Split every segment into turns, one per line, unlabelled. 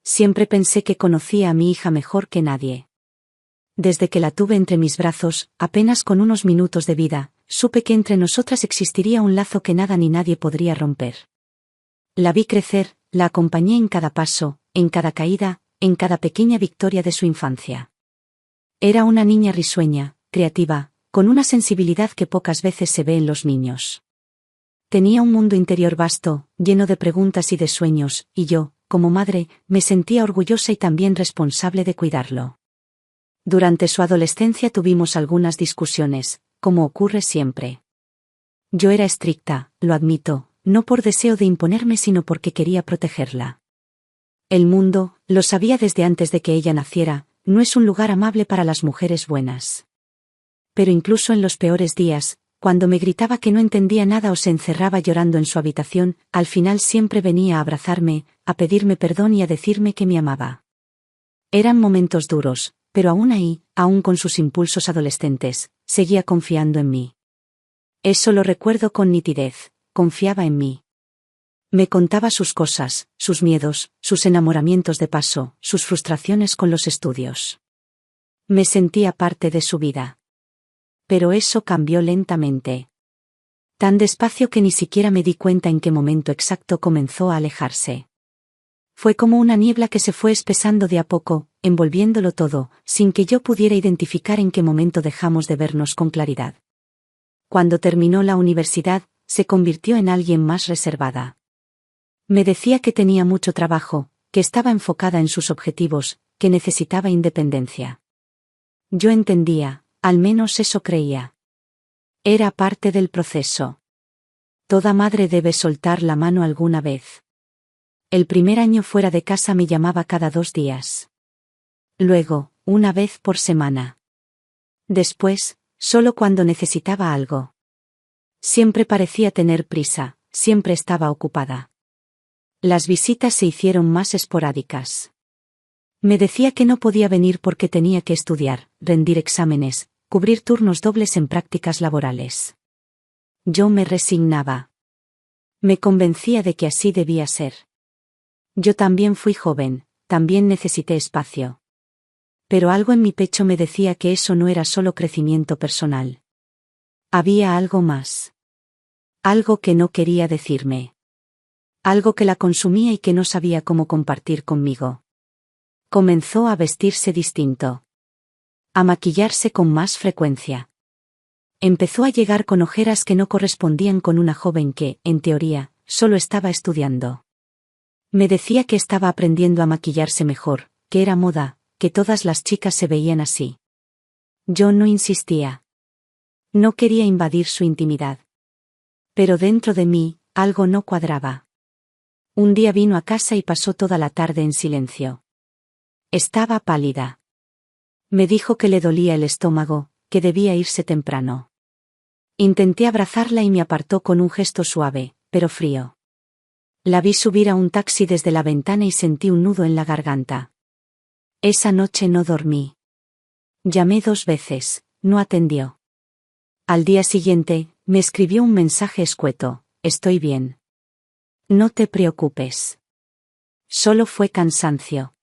Siempre pensé que conocía a mi hija mejor que nadie. Desde que la tuve entre mis brazos, apenas con unos minutos de vida, supe que entre nosotras existiría un lazo que nada ni nadie podría romper. La vi crecer, la acompañé en cada paso, en cada caída, en cada pequeña victoria de su infancia. Era una niña risueña, creativa, con una sensibilidad que pocas veces se ve en los niños. Tenía un mundo interior vasto, lleno de preguntas y de sueños, y yo, como madre, me sentía orgullosa y también responsable de cuidarlo. Durante su adolescencia tuvimos algunas discusiones, como ocurre siempre. Yo era estricta, lo admito, no por deseo de imponerme sino porque quería protegerla. El mundo, lo sabía desde antes de que ella naciera, no es un lugar amable para las mujeres buenas. Pero incluso en los peores días, cuando me gritaba que no entendía nada o se encerraba llorando en su habitación, al final siempre venía a abrazarme, a pedirme perdón y a decirme que me amaba. Eran momentos duros, pero aún ahí, aún con sus impulsos adolescentes, seguía confiando en mí. Eso lo recuerdo con nitidez, confiaba en mí. Me contaba sus cosas, sus miedos, sus enamoramientos de paso, sus frustraciones con los estudios. Me sentía parte de su vida. Pero eso cambió lentamente. Tan despacio que ni siquiera me di cuenta en qué momento exacto comenzó a alejarse. Fue como una niebla que se fue espesando de a poco, envolviéndolo todo, sin que yo pudiera identificar en qué momento dejamos de vernos con claridad. Cuando terminó la universidad, se convirtió en alguien más reservada. Me decía que tenía mucho trabajo, que estaba enfocada en sus objetivos, que necesitaba independencia. Yo entendía, al menos eso creía. Era parte del proceso. Toda madre debe soltar la mano alguna vez. El primer año fuera de casa me llamaba cada 2 días. Luego, una vez por semana. Después, solo cuando necesitaba algo. Siempre parecía tener prisa, siempre estaba ocupada. Las visitas se hicieron más esporádicas. Me decía que no podía venir porque tenía que estudiar, rendir exámenes, cubrir turnos dobles en prácticas laborales. Yo me resignaba. Me convencía de que así debía ser. Yo también fui joven, también necesité espacio. Pero algo en mi pecho me decía que eso no era solo crecimiento personal. Había algo más. Algo que no quería decirme. Algo que la consumía y que no sabía cómo compartir conmigo. Comenzó a vestirse distinto. A maquillarse con más frecuencia. Empezó a llegar con ojeras que no correspondían con una joven que, en teoría, solo estaba estudiando. Me decía que estaba aprendiendo a maquillarse mejor, que era moda, que todas las chicas se veían así. Yo no insistía. No quería invadir su intimidad. Pero dentro de mí, algo no cuadraba. Un día vino a casa y pasó toda la tarde en silencio. Estaba pálida. Me dijo que le dolía el estómago, que debía irse temprano. Intenté abrazarla y me apartó con un gesto suave, pero frío. La vi subir a un taxi desde la ventana y sentí un nudo en la garganta. Esa noche no dormí. Llamé 2 veces, no atendió. Al día siguiente, me escribió un mensaje escueto: estoy bien. No te preocupes. Solo fue cansancio.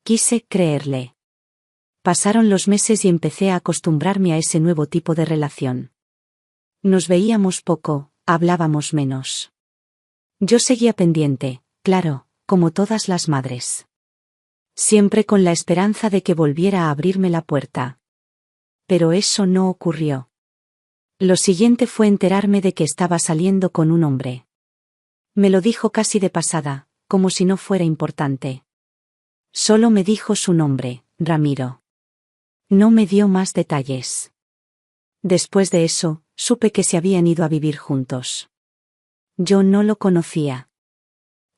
Quise creerle. Pasaron los meses y empecé a acostumbrarme a ese nuevo tipo de relación. Nos veíamos poco, hablábamos menos. Yo seguía pendiente, claro, como todas las madres. Siempre con la esperanza de que volviera a abrirme la puerta. Pero eso no ocurrió. Lo siguiente fue enterarme de que estaba saliendo con un hombre. Me lo dijo casi de pasada, como si no fuera importante. Solo me dijo su nombre, Ramiro. No me dio más detalles. Después de eso, supe que se habían ido a vivir juntos. Yo no lo conocía.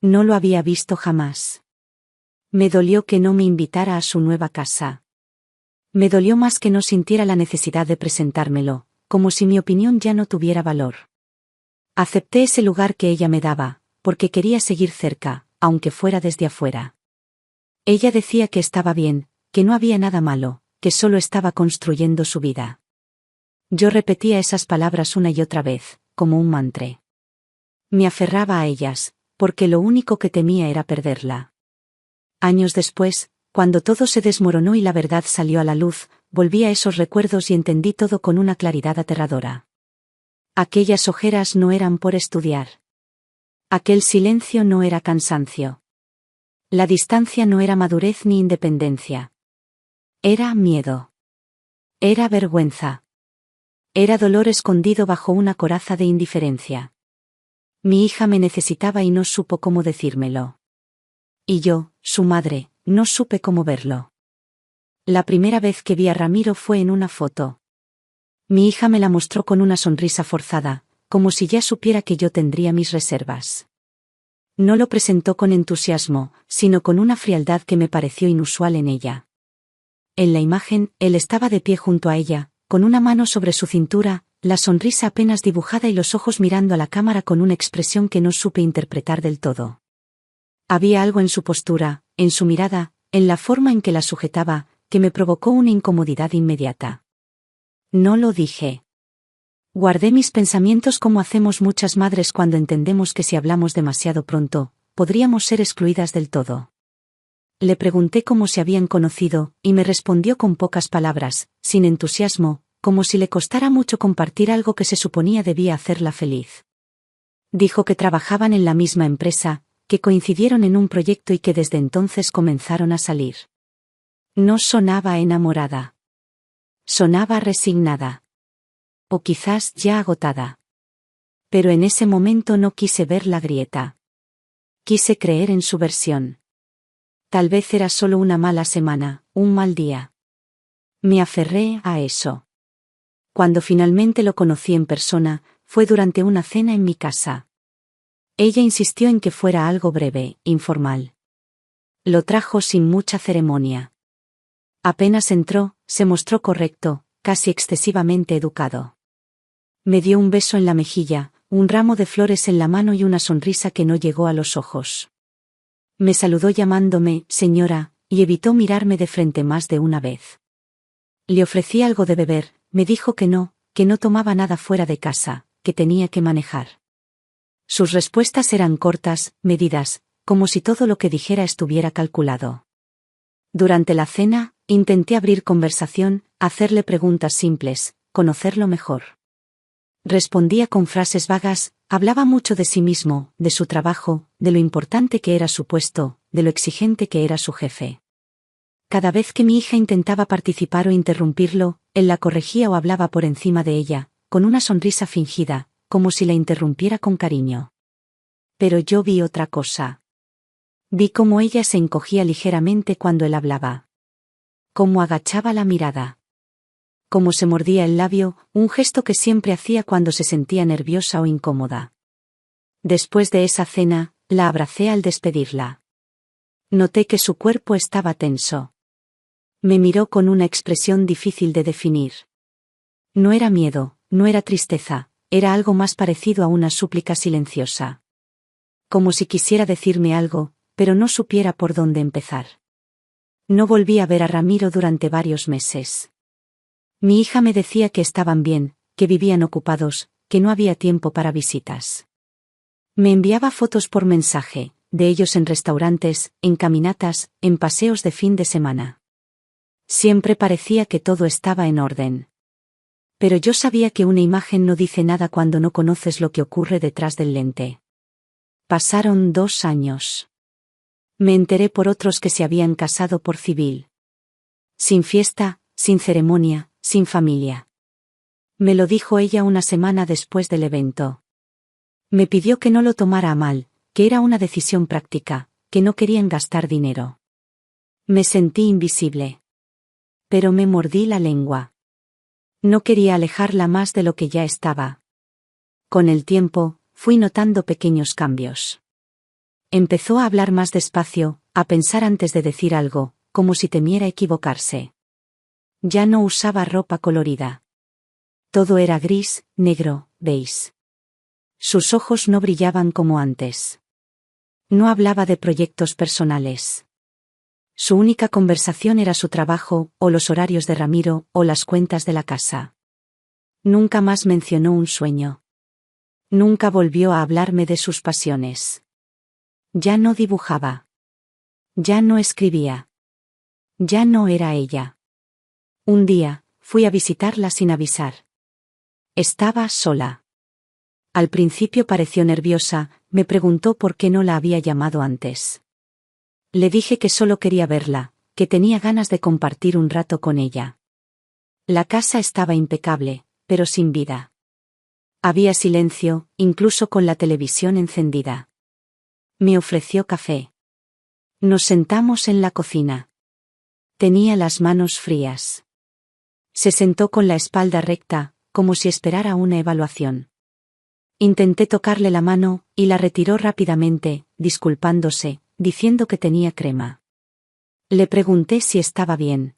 No lo había visto jamás. Me dolió que no me invitara a su nueva casa. Me dolió más que no sintiera la necesidad de presentármelo, como si mi opinión ya no tuviera valor. Acepté ese lugar que ella me daba, porque quería seguir cerca, aunque fuera desde afuera. Ella decía que estaba bien, que no había nada malo, que solo estaba construyendo su vida. Yo repetía esas palabras una y otra vez, como un mantra. Me aferraba a ellas, porque lo único que temía era perderla. Años después, cuando todo se desmoronó y la verdad salió a la luz, volví a esos recuerdos y entendí todo con una claridad aterradora. Aquellas ojeras no eran por estudiar. Aquel silencio no era cansancio. La distancia no era madurez ni independencia. Era miedo. Era vergüenza. Era dolor escondido bajo una coraza de indiferencia. Mi hija me necesitaba y no supo cómo decírmelo. Y yo, su madre, no supe cómo verlo. La primera vez que vi a Ramiro fue en una foto. Mi hija me la mostró con una sonrisa forzada, como si ya supiera que yo tendría mis reservas. No lo presentó con entusiasmo, sino con una frialdad que me pareció inusual en ella. En la imagen, él estaba de pie junto a ella, con una mano sobre su cintura, la sonrisa apenas dibujada y los ojos mirando a la cámara con una expresión que no supe interpretar del todo. Había algo en su postura, en su mirada, en la forma en que la sujetaba, que me provocó una incomodidad inmediata. No lo dije. Guardé mis pensamientos como hacemos muchas madres cuando entendemos que si hablamos demasiado pronto, podríamos ser excluidas del todo. Le pregunté cómo se habían conocido, y me respondió con pocas palabras, sin entusiasmo, como si le costara mucho compartir algo que se suponía debía hacerla feliz. Dijo que trabajaban en la misma empresa, que coincidieron en un proyecto y que desde entonces comenzaron a salir. No sonaba enamorada. Sonaba resignada. O quizás ya agotada. Pero en ese momento no quise ver la grieta. Quise creer en su versión. Tal vez era solo una mala semana, un mal día. Me aferré a eso. Cuando finalmente lo conocí en persona, fue durante una cena en mi casa. Ella insistió en que fuera algo breve, informal. Lo trajo sin mucha ceremonia. Apenas entró, se mostró correcto, casi excesivamente educado. Me dio un beso en la mejilla, un ramo de flores en la mano y una sonrisa que no llegó a los ojos. Me saludó llamándome señora, y evitó mirarme de frente más de una vez. Le ofrecí algo de beber, me dijo que no tomaba nada fuera de casa, que tenía que manejar. Sus respuestas eran cortas, medidas, como si todo lo que dijera estuviera calculado. Durante la cena, intenté abrir conversación, hacerle preguntas simples, conocerlo mejor. Respondía con frases vagas, hablaba mucho de sí mismo, de su trabajo, de lo importante que era su puesto, de lo exigente que era su jefe. Cada vez que mi hija intentaba participar o interrumpirlo, él la corregía o hablaba por encima de ella, con una sonrisa fingida, como si la interrumpiera con cariño. Pero yo vi otra cosa. Vi cómo ella se encogía ligeramente cuando él hablaba. Cómo agachaba la mirada. Cómo se mordía el labio, un gesto que siempre hacía cuando se sentía nerviosa o incómoda. Después de esa cena, la abracé al despedirla. Noté que su cuerpo estaba tenso. Me miró con una expresión difícil de definir. No era miedo, no era tristeza, era algo más parecido a una súplica silenciosa. Como si quisiera decirme algo, pero no supiera por dónde empezar. No volví a ver a Ramiro durante varios meses. Mi hija me decía que estaban bien, que vivían ocupados, que no había tiempo para visitas. Me enviaba fotos por mensaje, de ellos en restaurantes, en caminatas, en paseos de fin de semana. Siempre parecía que todo estaba en orden. Pero yo sabía que una imagen no dice nada cuando no conoces lo que ocurre detrás del lente. Pasaron 2 años. Me enteré por otros que se habían casado por civil. Sin fiesta, sin ceremonia, sin familia. Me lo dijo ella una semana después del evento. Me pidió que no lo tomara a mal, que era una decisión práctica, que no querían gastar dinero. Me sentí invisible. Pero me mordí la lengua. No quería alejarla más de lo que ya estaba. Con el tiempo, fui notando pequeños cambios. Empezó a hablar más despacio, a pensar antes de decir algo, como si temiera equivocarse. Ya no usaba ropa colorida. Todo era gris, negro, beige. Sus ojos no brillaban como antes. No hablaba de proyectos personales. Su única conversación era su trabajo, o los horarios de Ramiro, o las cuentas de la casa. Nunca más mencionó un sueño. Nunca volvió a hablarme de sus pasiones. Ya no dibujaba. Ya no escribía. Ya no era ella. Un día, fui a visitarla sin avisar. Estaba sola. Al principio pareció nerviosa, me preguntó por qué no la había llamado antes. Le dije que solo quería verla, que tenía ganas de compartir un rato con ella. La casa estaba impecable, pero sin vida. Había silencio, incluso con la televisión encendida. Me ofreció café. Nos sentamos en la cocina. Tenía las manos frías. Se sentó con la espalda recta, como si esperara una evaluación. Intenté tocarle la mano, y la retiró rápidamente, disculpándose, diciendo que tenía crema. Le pregunté si estaba bien.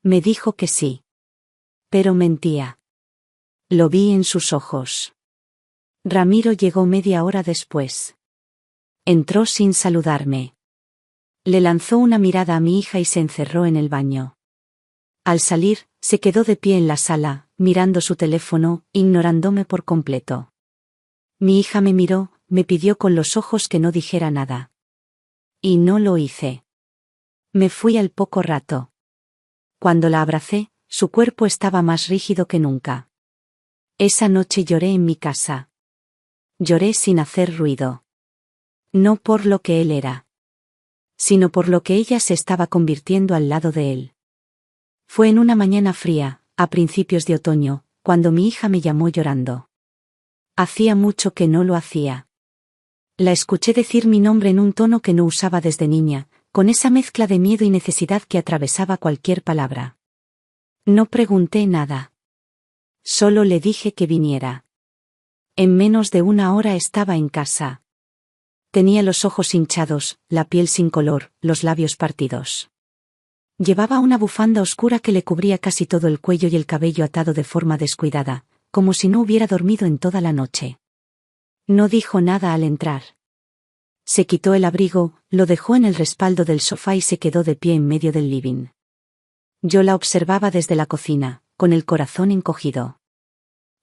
Me dijo que sí. Pero mentía. Lo vi en sus ojos. Ramiro llegó media hora después. Entró sin saludarme. Le lanzó una mirada a mi hija y se encerró en el baño. Al salir, se quedó de pie en la sala, mirando su teléfono, ignorándome por completo. Mi hija me miró, me pidió con los ojos que no dijera nada. Y no lo hice. Me fui al poco rato. Cuando la abracé, su cuerpo estaba más rígido que nunca. Esa noche lloré en mi casa. Lloré sin hacer ruido. No por lo que él era, sino por lo que ella se estaba convirtiendo al lado de él. Fue en una mañana fría, a principios de otoño, cuando mi hija me llamó llorando. Hacía mucho que no lo hacía. La escuché decir mi nombre en un tono que no usaba desde niña, con esa mezcla de miedo y necesidad que atravesaba cualquier palabra. No pregunté nada. Solo le dije que viniera. En menos de una hora estaba en casa. Tenía los ojos hinchados, la piel sin color, los labios partidos. Llevaba una bufanda oscura que le cubría casi todo el cuello y el cabello atado de forma descuidada, como si no hubiera dormido en toda la noche. No dijo nada al entrar. Se quitó el abrigo, lo dejó en el respaldo del sofá y se quedó de pie en medio del living. Yo la observaba desde la cocina, con el corazón encogido.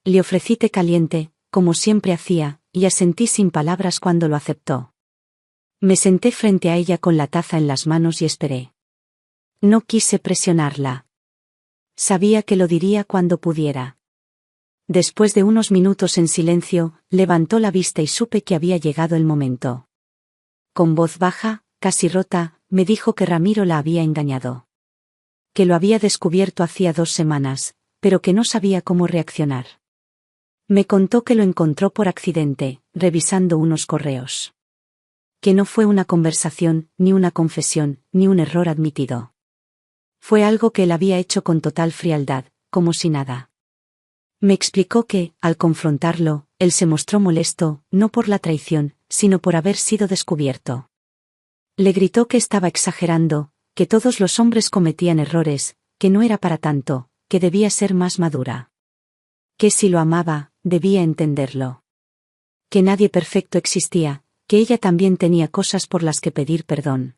Le ofrecí té caliente, como siempre hacía, y asentí sin palabras cuando lo aceptó. Me senté frente a ella con la taza en las manos y esperé. No quise presionarla. Sabía que lo diría cuando pudiera. Después de unos minutos en silencio, levantó la vista y supe que había llegado el momento. Con voz baja, casi rota, me dijo que Ramiro la había engañado. Que lo había descubierto hacía 2 semanas, pero que no sabía cómo reaccionar. Me contó que lo encontró por accidente, revisando unos correos. Que no fue una conversación, ni una confesión, ni un error admitido. Fue algo que él había hecho con total frialdad, como si nada. Me explicó que, al confrontarlo, él se mostró molesto, no por la traición, sino por haber sido descubierto. Le gritó que estaba exagerando, que todos los hombres cometían errores, que no era para tanto, que debía ser más madura. Que si lo amaba, debía entenderlo. Que nadie perfecto existía, que ella también tenía cosas por las que pedir perdón.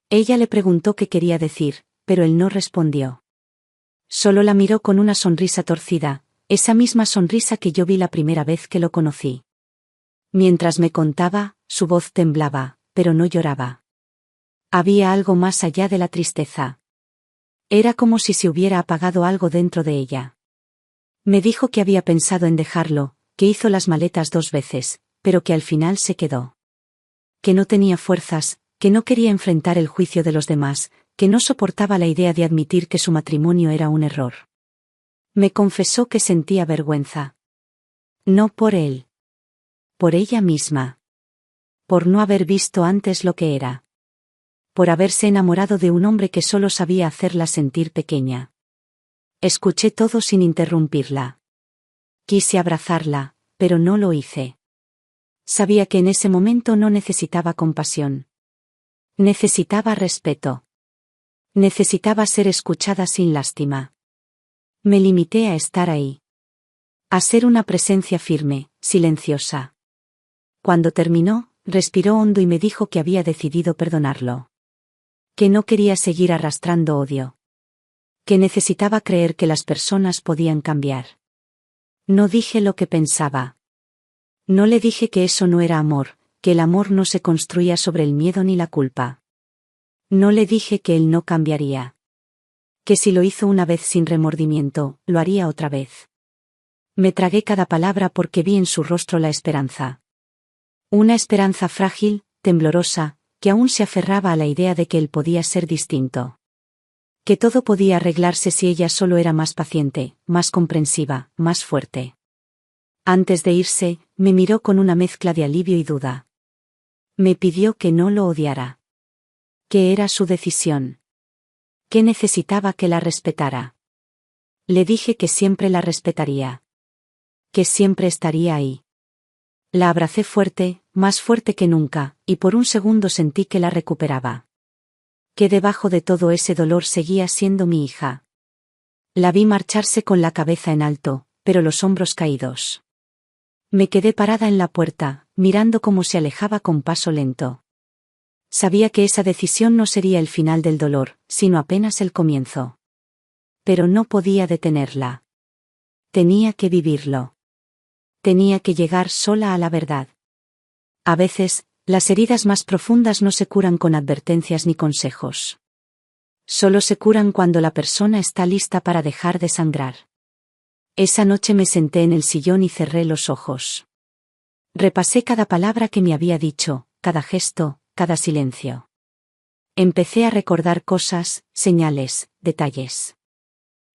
Ella le preguntó qué quería decir, pero él no respondió. Solo la miró con una sonrisa torcida, esa misma sonrisa que yo vi la primera vez que lo conocí. Mientras me contaba, su voz temblaba, pero no lloraba. Había algo más allá de la tristeza. Era como si se hubiera apagado algo dentro de ella. Me dijo que había pensado en dejarlo, que hizo las maletas 2 veces, pero que al final se quedó. Que no tenía fuerzas, que no quería enfrentar el juicio de los demás, que no soportaba la idea de admitir que su matrimonio era un error. Me confesó que sentía vergüenza. No por él. Por ella misma. Por no haber visto antes lo que era. Por haberse enamorado de un hombre que solo sabía hacerla sentir pequeña. Escuché todo sin interrumpirla. Quise abrazarla, pero no lo hice. Sabía que en ese momento no necesitaba compasión. Necesitaba respeto. Necesitaba ser escuchada sin lástima. Me limité a estar ahí. A ser una presencia firme, silenciosa. Cuando terminó, respiró hondo y me dijo que había decidido perdonarlo. Que no quería seguir arrastrando odio. Que necesitaba creer que las personas podían cambiar. No dije lo que pensaba. No le dije que eso no era amor, que el amor no se construía sobre el miedo ni la culpa. No le dije que él no cambiaría. Que si lo hizo una vez sin remordimiento, lo haría otra vez. Me tragué cada palabra porque vi en su rostro la esperanza. Una esperanza frágil, temblorosa, que aún se aferraba a la idea de que él podía ser distinto. Que todo podía arreglarse si ella solo era más paciente, más comprensiva, más fuerte. Antes de irse, me miró con una mezcla de alivio y duda. Me pidió que no lo odiara. Que era su decisión. Que necesitaba que la respetara. Le dije que siempre la respetaría. Que siempre estaría ahí. La abracé fuerte, más fuerte que nunca, y por un segundo sentí que la recuperaba. Que debajo de todo ese dolor seguía siendo mi hija. La vi marcharse con la cabeza en alto, pero los hombros caídos. Me quedé parada en la puerta, mirando cómo se alejaba con paso lento. Sabía que esa decisión no sería el final del dolor, sino apenas el comienzo. Pero no podía detenerla. Tenía que vivirlo. Tenía que llegar sola a la verdad. A veces, las heridas más profundas no se curan con advertencias ni consejos. Solo se curan cuando la persona está lista para dejar de sangrar. Esa noche me senté en el sillón y cerré los ojos. Repasé cada palabra que me había dicho, cada gesto, cada silencio. Empecé a recordar cosas, señales, detalles.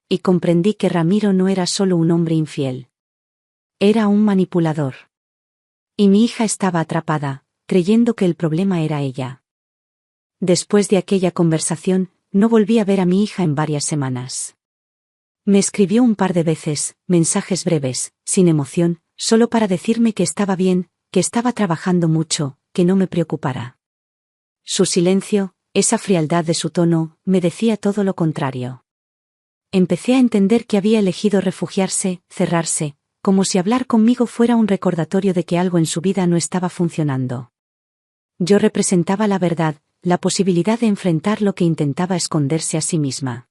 Y comprendí que Ramiro no era solo un hombre infiel. Era un manipulador. Y mi hija estaba atrapada, creyendo que el problema era ella. Después de aquella conversación, no volví a ver a mi hija en varias semanas. Me escribió un par de veces, mensajes breves, sin emoción, solo para decirme que estaba bien, que estaba trabajando mucho, que no me preocupara. Su silencio, esa frialdad de su tono, me decía todo lo contrario. Empecé a entender que había elegido refugiarse, cerrarse, como si hablar conmigo fuera un recordatorio de que algo en su vida no estaba funcionando. Yo representaba la verdad, la posibilidad de enfrentar lo que intentaba esconderse a sí misma.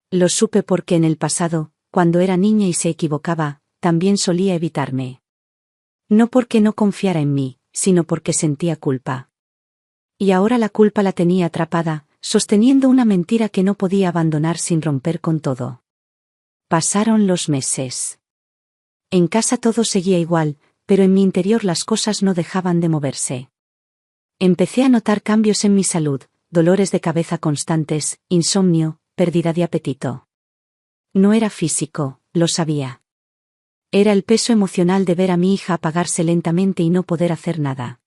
Lo supe porque en el pasado, cuando era niña y se equivocaba, también solía evitarme. No porque no confiara en mí, sino porque sentía culpa. Y ahora la culpa la tenía atrapada, sosteniendo una mentira que no podía abandonar sin romper con todo. Pasaron los meses. En casa todo seguía igual, pero en mi interior las cosas no dejaban de moverse. Empecé a notar cambios en mi salud, dolores de cabeza constantes, insomnio, pérdida de apetito. No era físico, lo sabía. Era el peso emocional de ver a mi hija apagarse lentamente y no poder hacer nada.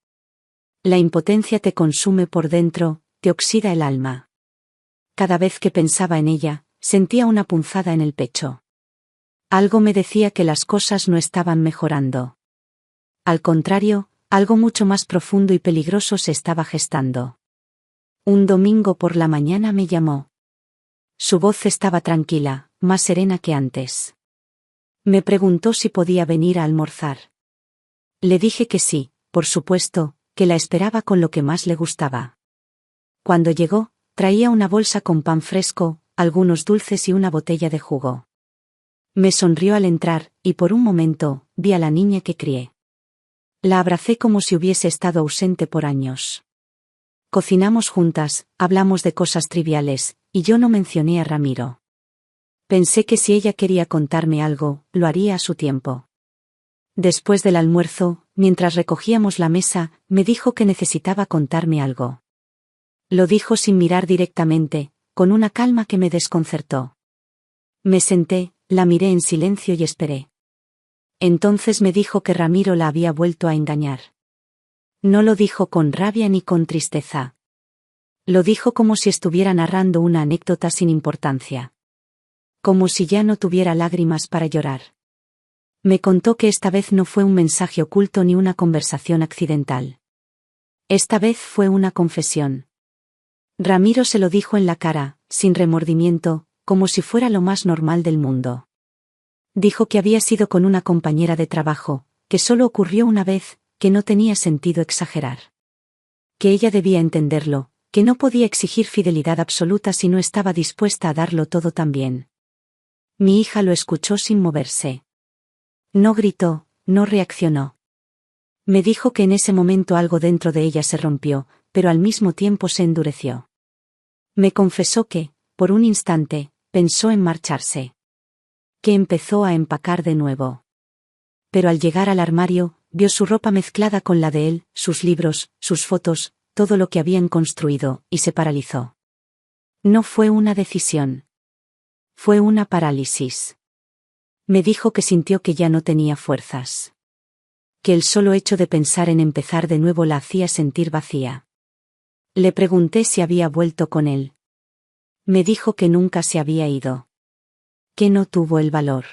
La impotencia te consume por dentro, te oxida el alma. Cada vez que pensaba en ella, sentía una punzada en el pecho. Algo me decía que las cosas no estaban mejorando. Al contrario, algo mucho más profundo y peligroso se estaba gestando. Un domingo por la mañana me llamó. Su voz estaba tranquila, más serena que antes. Me preguntó si podía venir a almorzar. Le dije que sí, por supuesto, que la esperaba con lo que más le gustaba. Cuando llegó, traía una bolsa con pan fresco, algunos dulces y una botella de jugo. Me sonrió al entrar, y por un momento, vi a la niña que crié. La abracé como si hubiese estado ausente por años. Cocinamos juntas, hablamos de cosas triviales, y yo no mencioné a Ramiro. Pensé que si ella quería contarme algo, lo haría a su tiempo. Después del almuerzo, mientras recogíamos la mesa, me dijo que necesitaba contarme algo. Lo dijo sin mirar directamente, con una calma que me desconcertó. Me senté, la miré en silencio y esperé. Entonces me dijo que Ramiro la había vuelto a engañar. No lo dijo con rabia ni con tristeza. Lo dijo como si estuviera narrando una anécdota sin importancia. Como si ya no tuviera lágrimas para llorar. Me contó que esta vez no fue un mensaje oculto ni una conversación accidental. Esta vez fue una confesión. Ramiro se lo dijo en la cara, sin remordimiento, como si fuera lo más normal del mundo. Dijo que había sido con una compañera de trabajo, que solo ocurrió una vez, que no tenía sentido exagerar. Que ella debía entenderlo, que no podía exigir fidelidad absoluta si no estaba dispuesta a darlo todo también. Mi hija lo escuchó sin moverse. No gritó, no reaccionó. Me dijo que en ese momento algo dentro de ella se rompió, pero al mismo tiempo se endureció. Me confesó que, por un instante, pensó en marcharse. Que empezó a empacar de nuevo. Pero al llegar al armario, vio su ropa mezclada con la de él, sus libros, sus fotos, todo lo que habían construido, y se paralizó. No fue una decisión. Fue una parálisis. Me dijo que sintió que ya no tenía fuerzas. Que el solo hecho de pensar en empezar de nuevo la hacía sentir vacía. Le pregunté si había vuelto con él. Me dijo que nunca se había ido. Que no tuvo el valor.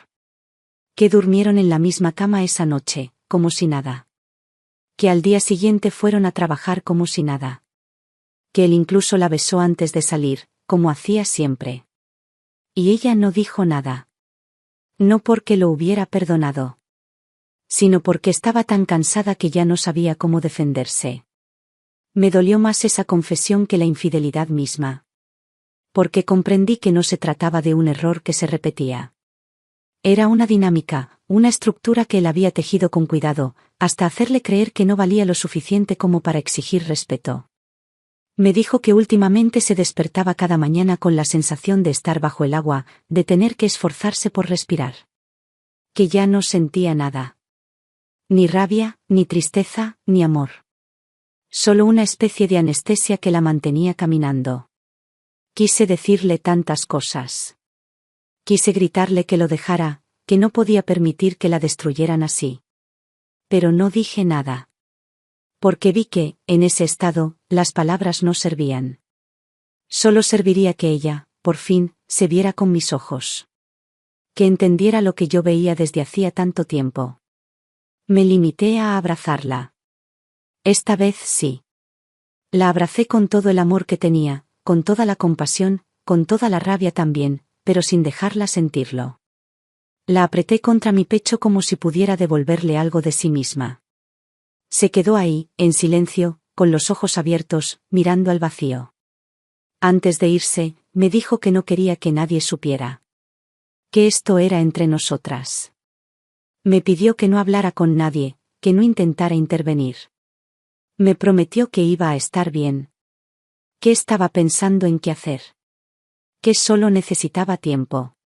Que durmieron en la misma cama esa noche, como si nada. Que al día siguiente fueron a trabajar como si nada. Que él incluso la besó antes de salir, como hacía siempre. Y ella no dijo nada. No porque lo hubiera perdonado, sino porque estaba tan cansada que ya no sabía cómo defenderse. Me dolió más esa confesión que la infidelidad misma. Porque comprendí que no se trataba de un error que se repetía. Era una dinámica, una estructura que él había tejido con cuidado, hasta hacerle creer que no valía lo suficiente como para exigir respeto. Me dijo que últimamente se despertaba cada mañana con la sensación de estar bajo el agua, de tener que esforzarse por respirar. Que ya no sentía nada. Ni rabia, ni tristeza, ni amor. Solo una especie de anestesia que la mantenía caminando. Quise decirle tantas cosas. Quise gritarle que lo dejara, que no podía permitir que la destruyeran así. Pero no dije nada. Porque vi que, en ese estado, las palabras no servían. Solo serviría que ella, por fin, se viera con mis ojos. Que entendiera lo que yo veía desde hacía tanto tiempo. Me limité a abrazarla. Esta vez sí. La abracé con todo el amor que tenía, con toda la compasión, con toda la rabia también, pero sin dejarla sentirlo. La apreté contra mi pecho como si pudiera devolverle algo de sí misma. Se quedó ahí, en silencio, con los ojos abiertos, mirando al vacío. Antes de irse, me dijo que no quería que nadie supiera. Que esto era entre nosotras. Me pidió que no hablara con nadie, que no intentara intervenir. Me prometió que iba a estar bien. Que estaba pensando en qué hacer. Que solo necesitaba tiempo.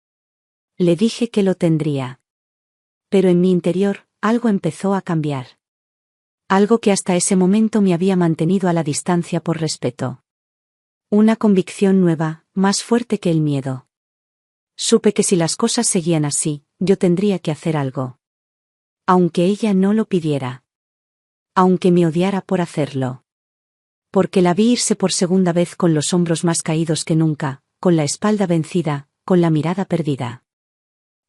Le dije que lo tendría. Pero en mi interior, algo empezó a cambiar. Algo que hasta ese momento me había mantenido a la distancia por respeto. Una convicción nueva, más fuerte que el miedo. Supe que si las cosas seguían así, yo tendría que hacer algo. Aunque ella no lo pidiera. Aunque me odiara por hacerlo. Porque la vi irse por segunda vez con los hombros más caídos que nunca, con la espalda vencida, con la mirada perdida.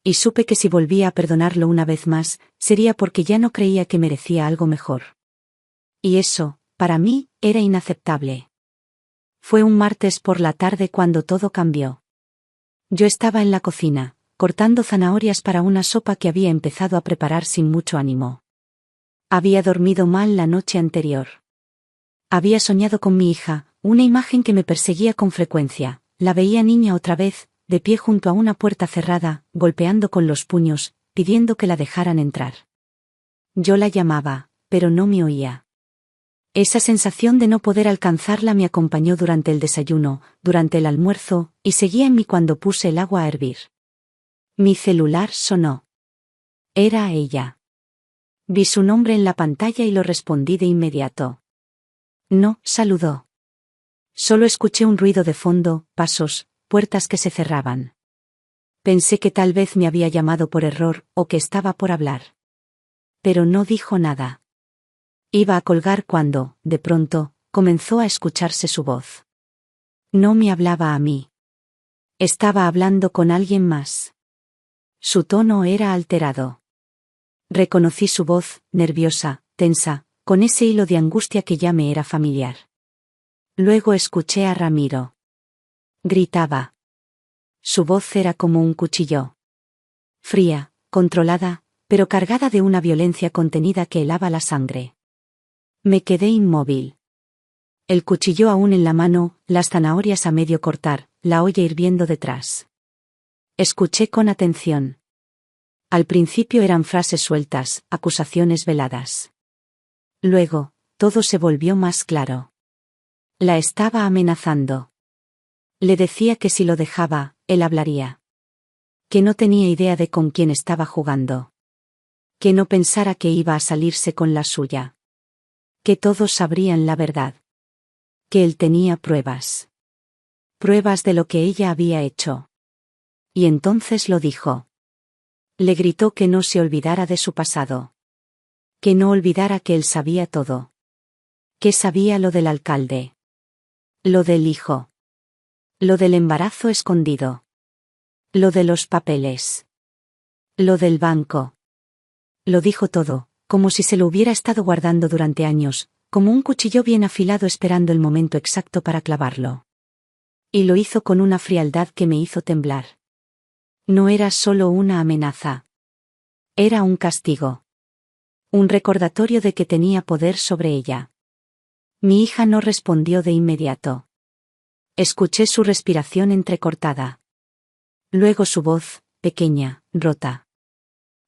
Y supe que si volvía a perdonarlo una vez más, sería porque ya no creía que merecía algo mejor. Y eso, para mí, era inaceptable. Fue un martes por la tarde cuando todo cambió. Yo estaba en la cocina, cortando zanahorias para una sopa que había empezado a preparar sin mucho ánimo. Había dormido mal la noche anterior. Había soñado con mi hija, una imagen que me perseguía con frecuencia, la veía niña otra vez, de pie junto a una puerta cerrada, golpeando con los puños, pidiendo que la dejaran entrar. Yo la llamaba, pero no me oía. Esa sensación de no poder alcanzarla me acompañó durante el desayuno, durante el almuerzo, y seguía en mí cuando puse el agua a hervir. Mi celular sonó. Era ella. Vi su nombre en la pantalla y lo respondí de inmediato. No, saludó. Solo escuché un ruido de fondo, pasos, puertas que se cerraban. Pensé que tal vez me había llamado por error, o que estaba por hablar. Pero no dijo nada. Iba a colgar cuando, de pronto, comenzó a escucharse su voz. No me hablaba a mí. Estaba hablando con alguien más. Su tono era alterado. Reconocí su voz, nerviosa, tensa, con ese hilo de angustia que ya me era familiar. Luego escuché a Ramiro. Gritaba. Su voz era como un cuchillo. Fría, controlada, pero cargada de una violencia contenida que helaba la sangre. Me quedé inmóvil. El cuchillo aún en la mano, las zanahorias a medio cortar, la olla hirviendo detrás. Escuché con atención. Al principio eran frases sueltas, acusaciones veladas. Luego, todo se volvió más claro. La estaba amenazando. Le decía que si lo dejaba, él hablaría. Que no tenía idea de con quién estaba jugando. Que no pensara que iba a salirse con la suya. Que todos sabrían la verdad. Que él tenía pruebas. Pruebas de lo que ella había hecho. Y entonces lo dijo. Le gritó que no se olvidara de su pasado. Que no olvidara que él sabía todo. Que sabía lo del alcalde. Lo del hijo. Lo del embarazo escondido. Lo de los papeles. Lo del banco. Lo dijo todo, como si se lo hubiera estado guardando durante años, como un cuchillo bien afilado esperando el momento exacto para clavarlo. Y lo hizo con una frialdad que me hizo temblar. No era solo una amenaza. Era un castigo. Un recordatorio de que tenía poder sobre ella. Mi hija no respondió de inmediato. Escuché su respiración entrecortada. Luego su voz, pequeña, rota.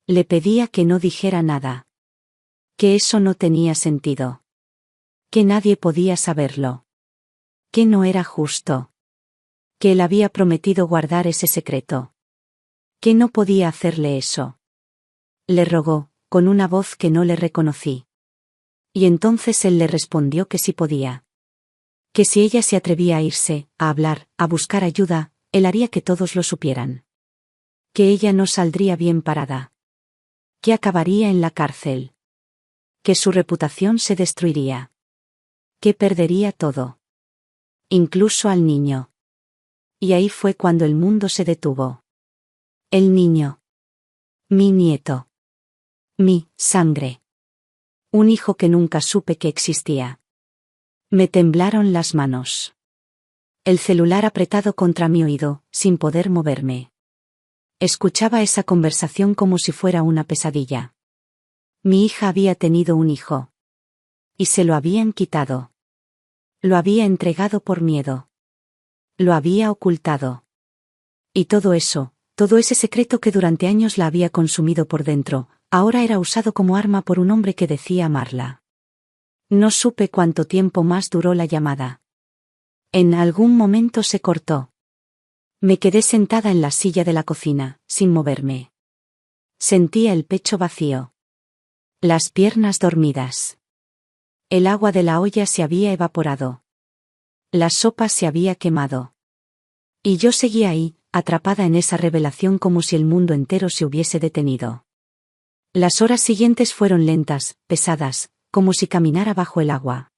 Le pedía que no dijera nada. Que eso no tenía sentido. Que nadie podía saberlo. Que no era justo. Que él había prometido guardar ese secreto. Que no podía hacerle eso. Le rogó, con una voz que no le reconocí. Y entonces él le respondió que sí podía. Que si ella se atrevía a irse, a hablar, a buscar ayuda, él haría que todos lo supieran. Que ella no saldría bien parada. Que acabaría en la cárcel. Que su reputación se destruiría. Que perdería todo. Incluso al niño. Y ahí fue cuando el mundo se detuvo. El niño. Mi nieto. Mi sangre. Un hijo que nunca supe que existía. Me temblaron las manos. El celular apretado contra mi oído, sin poder moverme. Escuchaba esa conversación como si fuera una pesadilla. Mi hija había tenido un hijo. Y se lo habían quitado. Lo había entregado por miedo. Lo había ocultado. Y todo eso, todo ese secreto que durante años la había consumido por dentro, ahora era usado como arma por un hombre que decía amarla. No supe cuánto tiempo más duró la llamada. En algún momento se cortó. Me quedé sentada en la silla de la cocina, sin moverme. Sentía el pecho vacío. Las piernas dormidas. El agua de la olla se había evaporado. La sopa se había quemado. Y yo seguía ahí, atrapada en esa revelación como si el mundo entero se hubiese detenido. Las horas siguientes fueron lentas, pesadas, como si caminara bajo el agua.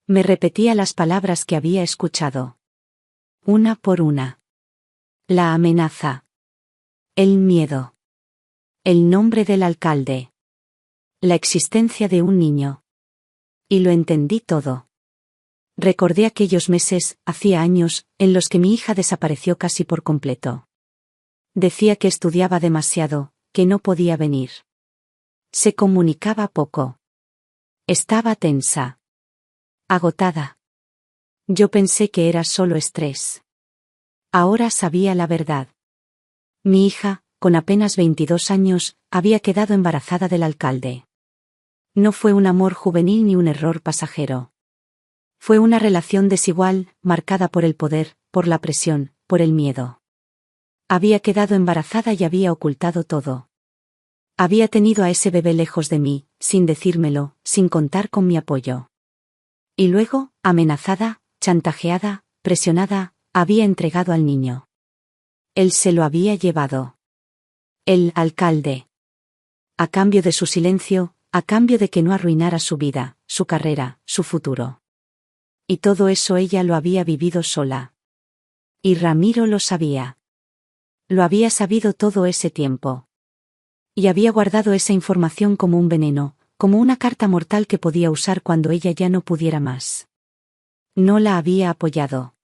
Me repetía las palabras que había escuchado. Una por una. La amenaza. El miedo. El nombre del alcalde. La existencia de un niño. Y lo entendí todo. Recordé aquellos meses, hacía años, en los que mi hija desapareció casi por completo. Decía que estudiaba demasiado, que no podía venir. Se comunicaba poco. Estaba tensa. Agotada. Yo pensé que era solo estrés. Ahora sabía la verdad. Mi hija, con apenas 22 años, había quedado embarazada del alcalde. No fue un amor juvenil ni un error pasajero. Fue una relación desigual, marcada por el poder, por la presión, por el miedo. Había quedado embarazada y había ocultado todo. Había tenido a ese bebé lejos de mí, sin decírmelo, sin contar con mi apoyo. Y luego, amenazada, chantajeada, presionada, había entregado al niño. Él se lo había llevado. El alcalde. A cambio de su silencio, a cambio de que no arruinara su vida, su carrera, su futuro. Y todo eso ella lo había vivido sola. Y Ramiro lo sabía. Lo había sabido todo ese tiempo. Y había guardado esa información como un veneno, como una carta mortal que podía usar cuando ella ya no pudiera más. No la había apoyado.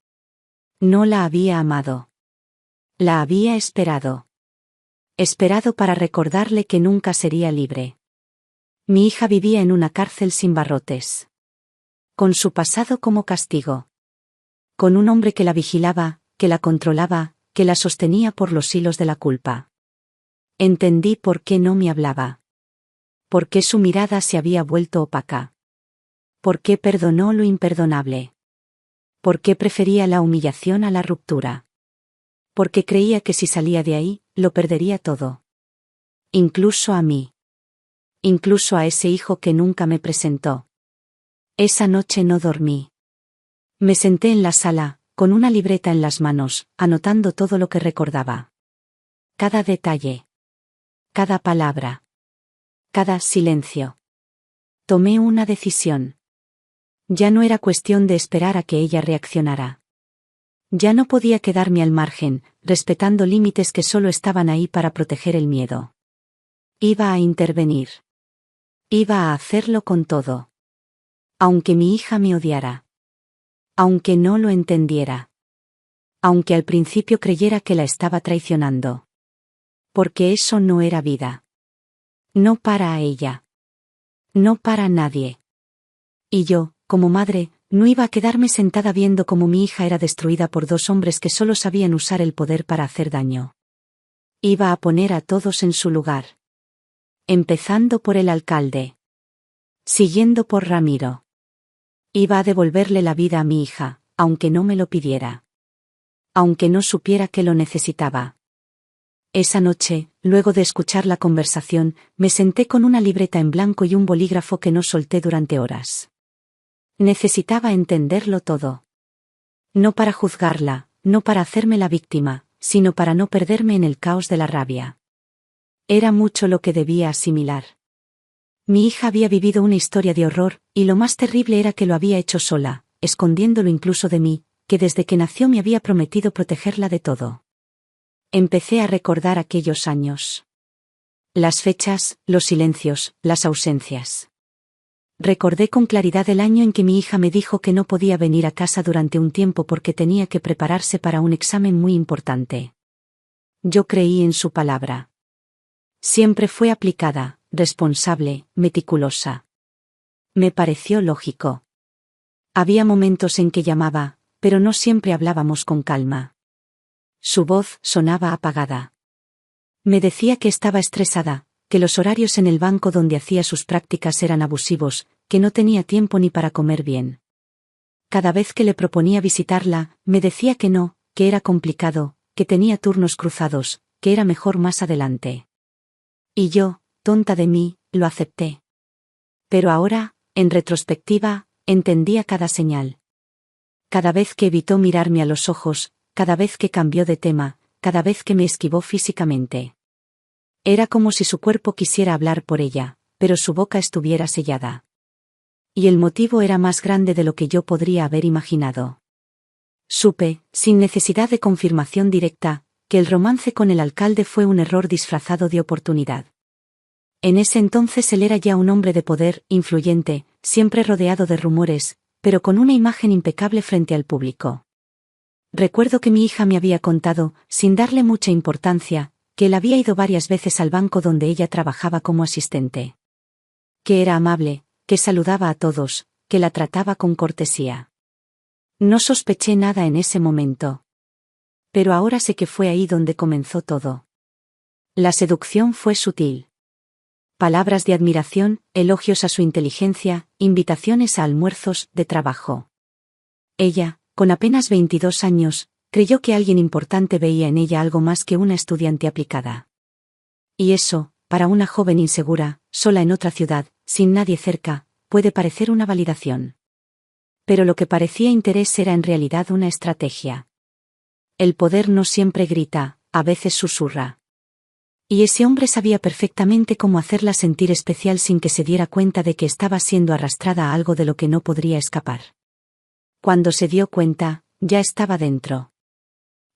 No la había amado. La había esperado. Esperado para recordarle que nunca sería libre. Mi hija vivía en una cárcel sin barrotes. Con su pasado como castigo. Con un hombre que la vigilaba, que la controlaba, que la sostenía por los hilos de la culpa. Entendí por qué no me hablaba. Por qué su mirada se había vuelto opaca. Por qué perdonó lo imperdonable. ¿Por qué prefería la humillación a la ruptura? Porque creía que si salía de ahí, lo perdería todo. Incluso a mí. Incluso a ese hijo que nunca me presentó. Esa noche no dormí. Me senté en la sala, con una libreta en las manos, anotando todo lo que recordaba. Cada detalle. Cada palabra. Cada silencio. Tomé una decisión. Ya no era cuestión de esperar a que ella reaccionara. Ya no podía quedarme al margen, respetando límites que solo estaban ahí para proteger el miedo. Iba a intervenir. Iba a hacerlo con todo. Aunque mi hija me odiara. Aunque no lo entendiera. Aunque al principio creyera que la estaba traicionando. Porque eso no era vida. No para ella. No para nadie. Y yo, como madre, no iba a quedarme sentada viendo cómo mi hija era destruida por dos hombres que solo sabían usar el poder para hacer daño. Iba a poner a todos en su lugar. Empezando por el alcalde. Siguiendo por Ramiro. Iba a devolverle la vida a mi hija, aunque no me lo pidiera. Aunque no supiera que lo necesitaba. Esa noche, luego de escuchar la conversación, me senté con una libreta en blanco y un bolígrafo que no solté durante horas. Necesitaba entenderlo todo. No para juzgarla, no para hacerme la víctima, sino para no perderme en el caos de la rabia. Era mucho lo que debía asimilar. Mi hija había vivido una historia de horror, y lo más terrible era que lo había hecho sola, escondiéndolo incluso de mí, que desde que nació me había prometido protegerla de todo. Empecé a recordar aquellos años. Las fechas, los silencios, las ausencias. Recordé con claridad el año en que mi hija me dijo que no podía venir a casa durante un tiempo porque tenía que prepararse para un examen muy importante. Yo creí en su palabra. Siempre fue aplicada, responsable, meticulosa. Me pareció lógico. Había momentos en que llamaba, pero no siempre hablábamos con calma. Su voz sonaba apagada. Me decía que estaba estresada, que los horarios en el banco donde hacía sus prácticas eran abusivos, que no tenía tiempo ni para comer bien. Cada vez que le proponía visitarla, me decía que no, que era complicado, que tenía turnos cruzados, que era mejor más adelante. Y yo, tonta de mí, lo acepté. Pero ahora, en retrospectiva, entendía cada señal. Cada vez que evitó mirarme a los ojos, cada vez que cambió de tema, cada vez que me esquivó físicamente. Era como si su cuerpo quisiera hablar por ella, pero su boca estuviera sellada. Y el motivo era más grande de lo que yo podría haber imaginado. Supe, sin necesidad de confirmación directa, que el romance con el alcalde fue un error disfrazado de oportunidad. En ese entonces él era ya un hombre de poder, influyente, siempre rodeado de rumores, pero con una imagen impecable frente al público. Recuerdo que mi hija me había contado, sin darle mucha importancia, que él había ido varias veces al banco donde ella trabajaba como asistente. Que era amable, que saludaba a todos, que la trataba con cortesía. No sospeché nada en ese momento. Pero ahora sé que fue ahí donde comenzó todo. La seducción fue sutil. Palabras de admiración, elogios a su inteligencia, invitaciones a almuerzos de trabajo. Ella, con apenas 22 años, creyó que alguien importante veía en ella algo más que una estudiante aplicada. Y eso, para una joven insegura, sola en otra ciudad, sin nadie cerca, puede parecer una validación. Pero lo que parecía interés era en realidad una estrategia. El poder no siempre grita, a veces susurra. Y ese hombre sabía perfectamente cómo hacerla sentir especial sin que se diera cuenta de que estaba siendo arrastrada a algo de lo que no podría escapar. Cuando se dio cuenta, ya estaba dentro.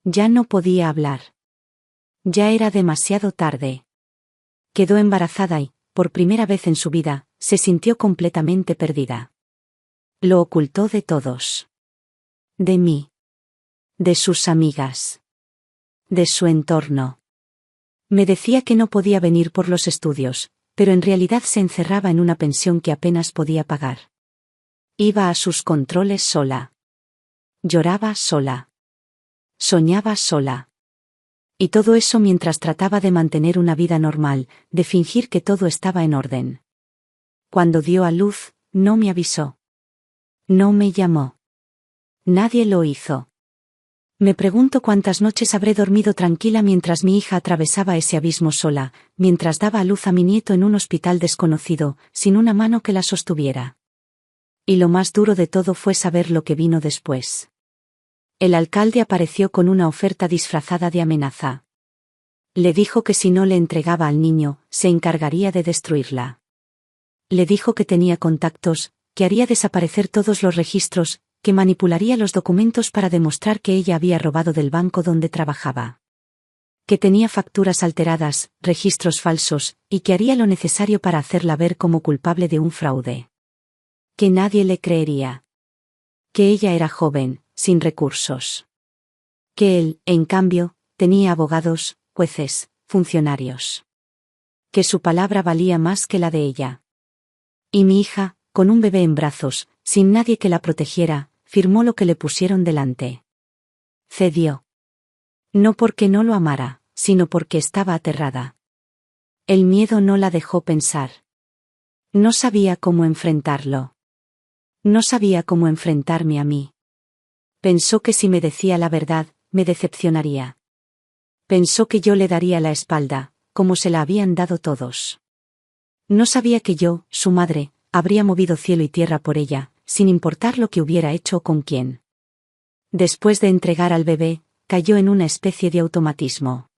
Ya no podía hablar. Ya era demasiado tarde. Quedó embarazada y, por primera vez en su vida, se sintió completamente perdida. Lo ocultó de todos. De mí. De sus amigas. De su entorno. Me decía que no podía venir por los estudios, pero en realidad se encerraba en una pensión que apenas podía pagar. Iba a sus controles sola. Lloraba sola. Soñaba sola. Y todo eso mientras trataba de mantener una vida normal, de fingir que todo estaba en orden. Cuando dio a luz, no me avisó. No me llamó. Nadie lo hizo. Me pregunto cuántas noches habré dormido tranquila mientras mi hija atravesaba ese abismo sola, mientras daba a luz a mi nieto en un hospital desconocido, sin una mano que la sostuviera. Y lo más duro de todo fue saber lo que vino después. El alcalde apareció con una oferta disfrazada de amenaza. Le dijo que si no le entregaba al niño, se encargaría de destruirla. Le dijo que tenía contactos, que haría desaparecer todos los registros, que manipularía los documentos para demostrar que ella había robado del banco donde trabajaba. Que tenía facturas alteradas, registros falsos, y que haría lo necesario para hacerla ver como culpable de un fraude. Que nadie le creería. Que ella era joven, sin recursos. Que él, en cambio, tenía abogados, jueces, funcionarios. Que su palabra valía más que la de ella. Y mi hija, con un bebé en brazos, sin nadie que la protegiera, firmó lo que le pusieron delante. Cedió. No porque no lo amara, sino porque estaba aterrada. El miedo no la dejó pensar. No sabía cómo enfrentarlo. No sabía cómo enfrentarme a mí. Pensó que si me decía la verdad, me decepcionaría. Pensó que yo le daría la espalda, como se la habían dado todos. No sabía que yo, su madre, habría movido cielo y tierra por ella, sin importar lo que hubiera hecho o con quién. Después de entregar al bebé, cayó en una especie de automatismo.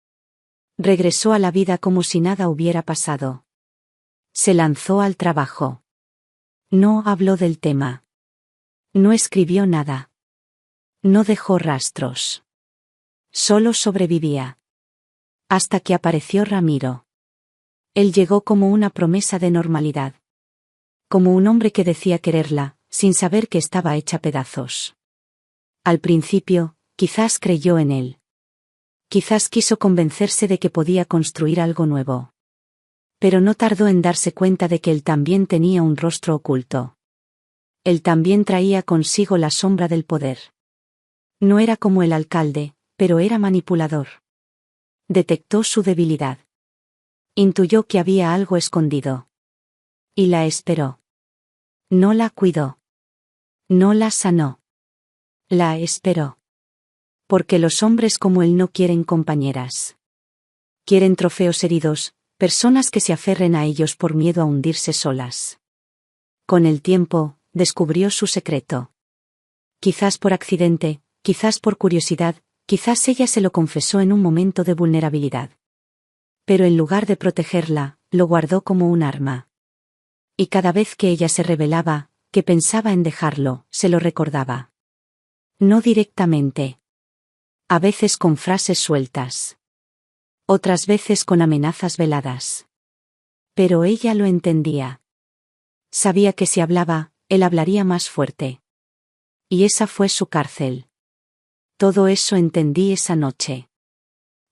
Regresó a la vida como si nada hubiera pasado. Se lanzó al trabajo. No habló del tema. No escribió nada. No dejó rastros. Solo sobrevivía. Hasta que apareció Ramiro. Él llegó como una promesa de normalidad. Como un hombre que decía quererla, sin saber que estaba hecha pedazos. Al principio, quizás creyó en él. Quizás quiso convencerse de que podía construir algo nuevo. Pero no tardó en darse cuenta de que él también tenía un rostro oculto. Él también traía consigo la sombra del poder. No era como el alcalde, pero era manipulador. Detectó su debilidad. Intuyó que había algo escondido. Y la esperó. No la cuidó. No la sanó. La esperó. Porque los hombres como él no quieren compañeras. Quieren trofeos heridos, personas que se aferren a ellos por miedo a hundirse solas. Con el tiempo, descubrió su secreto. Quizás por accidente, quizás por curiosidad, quizás ella se lo confesó en un momento de vulnerabilidad. Pero en lugar de protegerla, lo guardó como un arma. Y cada vez que ella se rebelaba, que pensaba en dejarlo, se lo recordaba. No directamente. A veces con frases sueltas. Otras veces con amenazas veladas. Pero ella lo entendía. Sabía que si hablaba, él hablaría más fuerte. Y esa fue su cárcel. Todo eso entendí esa noche.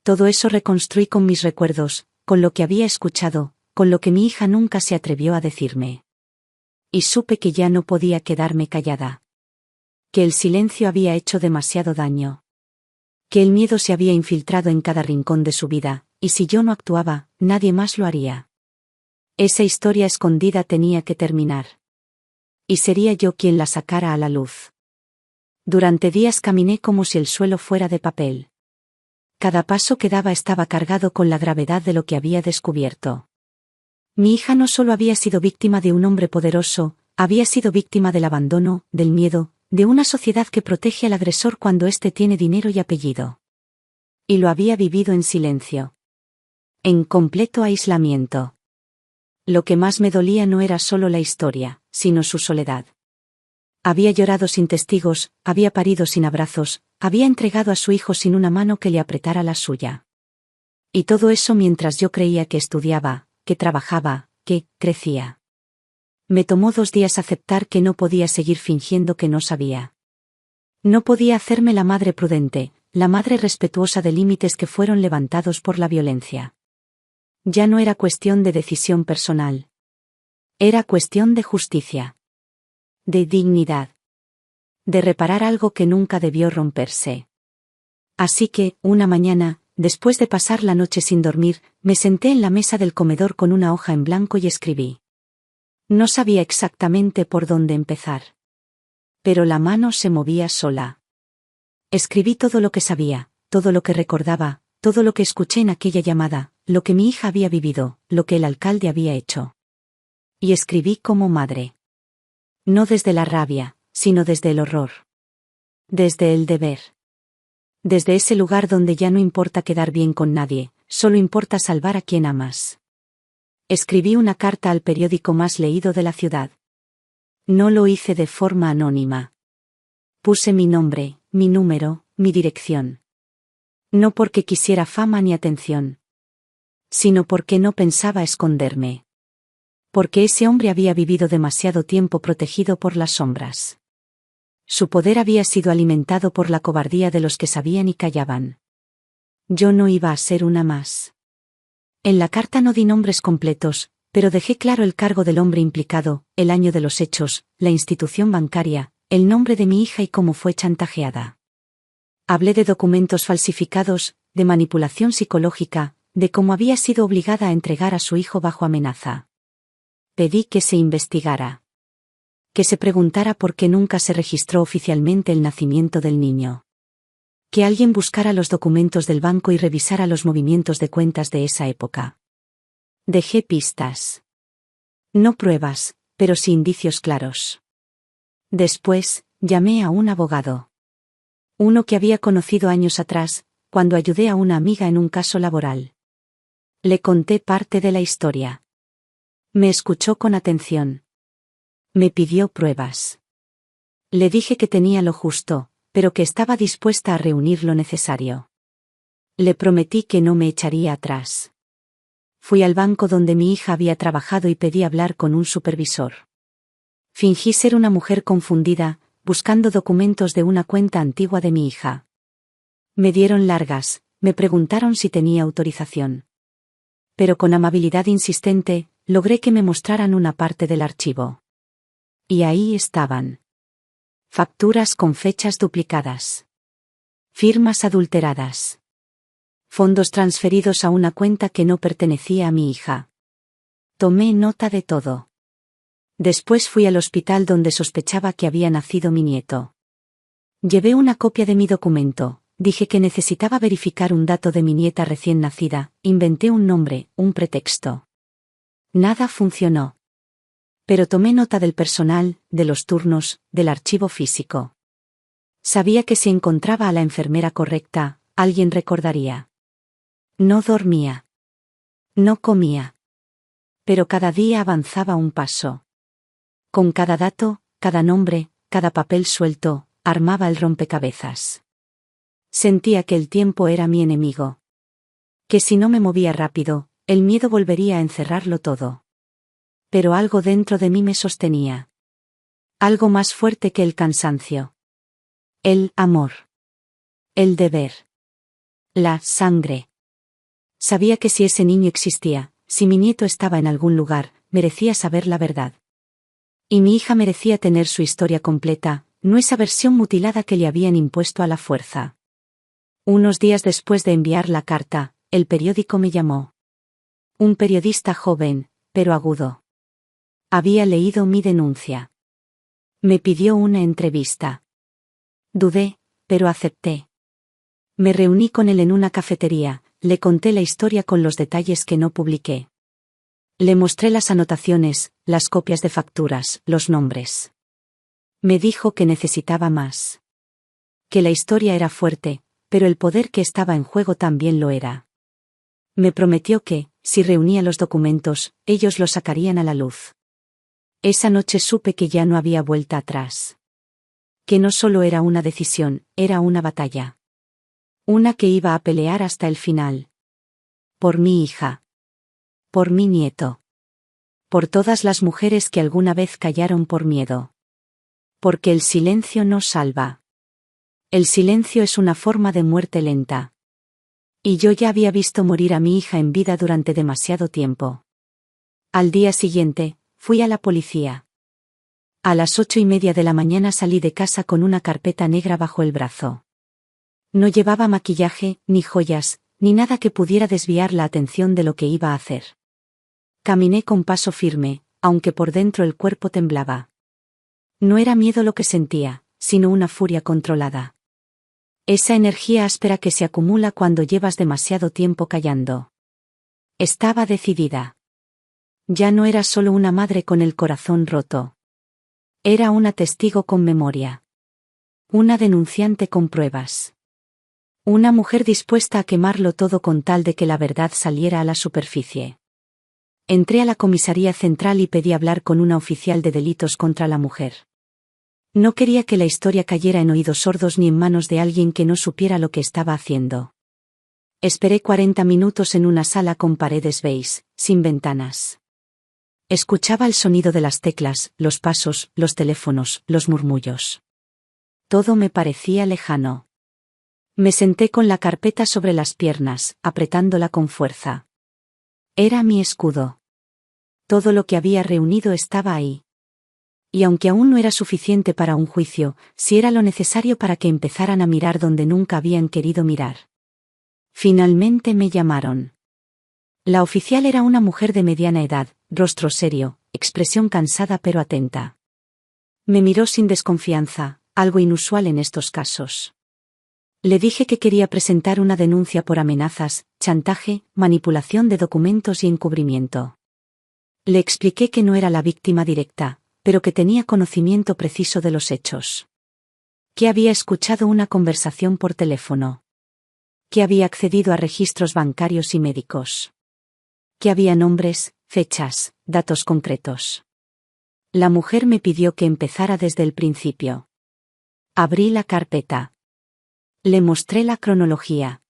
Todo eso reconstruí con mis recuerdos, con lo que había escuchado, con lo que mi hija nunca se atrevió a decirme. Y supe que ya no podía quedarme callada. Que el silencio había hecho demasiado daño. Que el miedo se había infiltrado en cada rincón de su vida, y si yo no actuaba, nadie más lo haría. Esa historia escondida tenía que terminar. Y sería yo quien la sacara a la luz. Durante días caminé como si el suelo fuera de papel. Cada paso que daba estaba cargado con la gravedad de lo que había descubierto. Mi hija no solo había sido víctima de un hombre poderoso, había sido víctima del abandono, del miedo, de una sociedad que protege al agresor cuando éste tiene dinero y apellido. Y lo había vivido en silencio. En completo aislamiento. Lo que más me dolía no era solo la historia, sino su soledad. Había llorado sin testigos, había parido sin abrazos, había entregado a su hijo sin una mano que le apretara la suya. Y todo eso mientras yo creía que estudiaba, que trabajaba, que crecía. Me tomó 2 días aceptar que no podía seguir fingiendo que no sabía. No podía hacerme la madre prudente, la madre respetuosa de límites que fueron levantados por la violencia. Ya no era cuestión de decisión personal. Era cuestión de justicia. De dignidad. De reparar algo que nunca debió romperse. Así que, una mañana, después de pasar la noche sin dormir, me senté en la mesa del comedor con una hoja en blanco y escribí. No sabía exactamente por dónde empezar. Pero la mano se movía sola. Escribí todo lo que sabía, todo lo que recordaba, todo lo que escuché en aquella llamada, lo que mi hija había vivido, lo que el alcalde había hecho. Y escribí como madre. No desde la rabia, sino desde el horror. Desde el deber. Desde ese lugar donde ya no importa quedar bien con nadie, solo importa salvar a quien amas. Escribí una carta al periódico más leído de la ciudad. No lo hice de forma anónima. Puse mi nombre, mi número, mi dirección. No porque quisiera fama ni atención, sino porque no pensaba esconderme. Porque ese hombre había vivido demasiado tiempo protegido por las sombras. Su poder había sido alimentado por la cobardía de los que sabían y callaban. Yo no iba a ser una más. En la carta no di nombres completos, pero dejé claro el cargo del hombre implicado, el año de los hechos, la institución bancaria, el nombre de mi hija y cómo fue chantajeada. Hablé de documentos falsificados, de manipulación psicológica, de cómo había sido obligada a entregar a su hijo bajo amenaza. Pedí que se investigara. Que se preguntara por qué nunca se registró oficialmente el nacimiento del niño. Que alguien buscara los documentos del banco y revisara los movimientos de cuentas de esa época. Dejé pistas. No pruebas, pero sí indicios claros. Después, llamé a un abogado. Uno que había conocido años atrás, cuando ayudé a una amiga en un caso laboral. Le conté parte de la historia. Me escuchó con atención. Me pidió pruebas. Le dije que tenía lo justo, pero que estaba dispuesta a reunir lo necesario. Le prometí que no me echaría atrás. Fui al banco donde mi hija había trabajado y pedí hablar con un supervisor. Fingí ser una mujer confundida, buscando documentos de una cuenta antigua de mi hija. Me dieron largas, me preguntaron si tenía autorización. Pero con amabilidad insistente, logré que me mostraran una parte del archivo. Y ahí estaban. Facturas con fechas duplicadas. Firmas adulteradas. Fondos transferidos a una cuenta que no pertenecía a mi hija. Tomé nota de todo. Después fui al hospital donde sospechaba que había nacido mi nieto. Llevé una copia de mi documento, dije que necesitaba verificar un dato de mi nieta recién nacida, inventé un nombre, un pretexto. Nada funcionó. Pero tomé nota del personal, de los turnos, del archivo físico. Sabía que si encontraba a la enfermera correcta, alguien recordaría. No dormía. No comía. Pero cada día avanzaba un paso. Con cada dato, cada nombre, cada papel suelto, armaba el rompecabezas. Sentía que el tiempo era mi enemigo. Que si no me movía rápido, el miedo volvería a encerrarlo todo. Pero algo dentro de mí me sostenía. Algo más fuerte que el cansancio. El amor. El deber. La sangre. Sabía que si ese niño existía, si mi nieto estaba en algún lugar, merecía saber la verdad. Y mi hija merecía tener su historia completa, no esa versión mutilada que le habían impuesto a la fuerza. Unos días después de enviar la carta, el periódico me llamó. Un periodista joven, pero agudo. Había leído mi denuncia. Me pidió una entrevista. Dudé, pero acepté. Me reuní con él en una cafetería, le conté la historia con los detalles que no publiqué. Le mostré las anotaciones, las copias de facturas, los nombres. Me dijo que necesitaba más. Que la historia era fuerte, pero el poder que estaba en juego también lo era. Me prometió que, si reunía los documentos, ellos los sacarían a la luz. Esa noche supe que ya no había vuelta atrás. Que no solo era una decisión, era una batalla. Una que iba a pelear hasta el final. Por mi hija. Por mi nieto. Por todas las mujeres que alguna vez callaron por miedo. Porque el silencio no salva. El silencio es una forma de muerte lenta. Y yo ya había visto morir a mi hija en vida durante demasiado tiempo. Al día siguiente, fui a la policía. A las 8:30 de la mañana salí de casa con una carpeta negra bajo el brazo. No llevaba maquillaje, ni joyas, ni nada que pudiera desviar la atención de lo que iba a hacer. Caminé con paso firme, aunque por dentro el cuerpo temblaba. No era miedo lo que sentía, sino una furia controlada. Esa energía áspera que se acumula cuando llevas demasiado tiempo callando. Estaba decidida. Ya no era solo una madre con el corazón roto. Era una testigo con memoria. Una denunciante con pruebas. Una mujer dispuesta a quemarlo todo con tal de que la verdad saliera a la superficie. Entré a la comisaría central y pedí hablar con una oficial de delitos contra la mujer. No quería que la historia cayera en oídos sordos ni en manos de alguien que no supiera lo que estaba haciendo. Esperé 40 minutos en una sala con paredes beige, sin ventanas. Escuchaba el sonido de las teclas, los pasos, los teléfonos, los murmullos. Todo me parecía lejano. Me senté con la carpeta sobre las piernas, apretándola con fuerza. Era mi escudo. Todo lo que había reunido estaba ahí. Y aunque aún no era suficiente para un juicio, sí era lo necesario para que empezaran a mirar donde nunca habían querido mirar. Finalmente me llamaron. La oficial era una mujer de mediana edad, rostro serio, expresión cansada pero atenta. Me miró sin desconfianza, algo inusual en estos casos. Le dije que quería presentar una denuncia por amenazas, chantaje, manipulación de documentos y encubrimiento. Le expliqué que no era la víctima directa, pero que tenía conocimiento preciso de los hechos. Que había escuchado una conversación por teléfono. Que había accedido a registros bancarios y médicos. Que había nombres, fechas, datos concretos. La mujer me pidió que empezara desde el principio. Abrí la carpeta. Le mostré la cronología.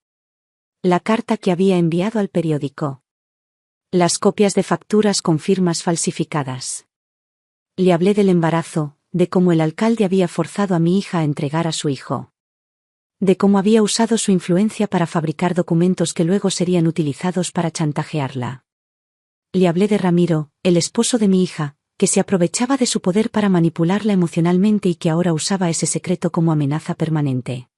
La carta que había enviado al periódico. Las copias de facturas con firmas falsificadas. Le hablé del embarazo, de cómo el alcalde había forzado a mi hija a entregar a su hijo. De cómo había usado su influencia para fabricar documentos que luego serían utilizados para chantajearla. Le hablé de Ramiro, el esposo de mi hija, que se aprovechaba de su poder para manipularla emocionalmente y que ahora usaba ese secreto como amenaza permanente.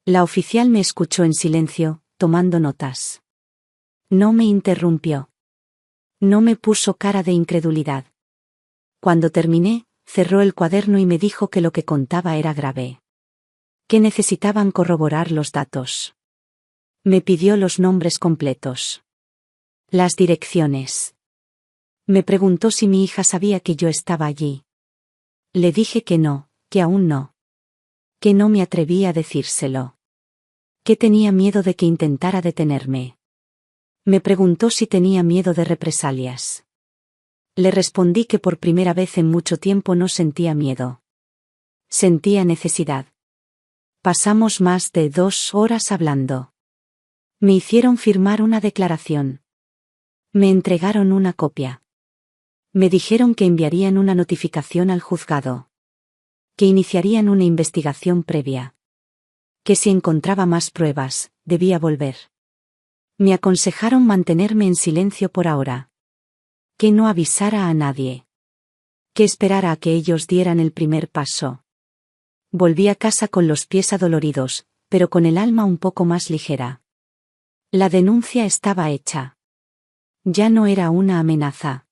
La oficial me escuchó en silencio, tomando notas. No me interrumpió. No me puso cara de incredulidad. Cuando terminé, cerró el cuaderno y me dijo que lo que contaba era grave. Que necesitaban corroborar los datos. Me pidió los nombres completos. Las direcciones. Me preguntó si mi hija sabía que yo estaba allí. Le dije que no, que aún no. Que no me atrevía a decírselo. Que tenía miedo de que intentara detenerme. Me preguntó si tenía miedo de represalias. Le respondí que por primera vez en mucho tiempo no sentía miedo. Sentía necesidad. Pasamos más de 2 horas hablando. Me hicieron firmar una declaración. Me entregaron una copia. Me dijeron que enviarían una notificación al juzgado. Que iniciarían una investigación previa. Que si encontraba más pruebas, debía volver. Me aconsejaron mantenerme en silencio por ahora. Que no avisara a nadie. Que esperara a que ellos dieran el primer paso. Volví a casa con los pies adoloridos, pero con el alma un poco más ligera. La denuncia estaba hecha. Ya no era una amenaza.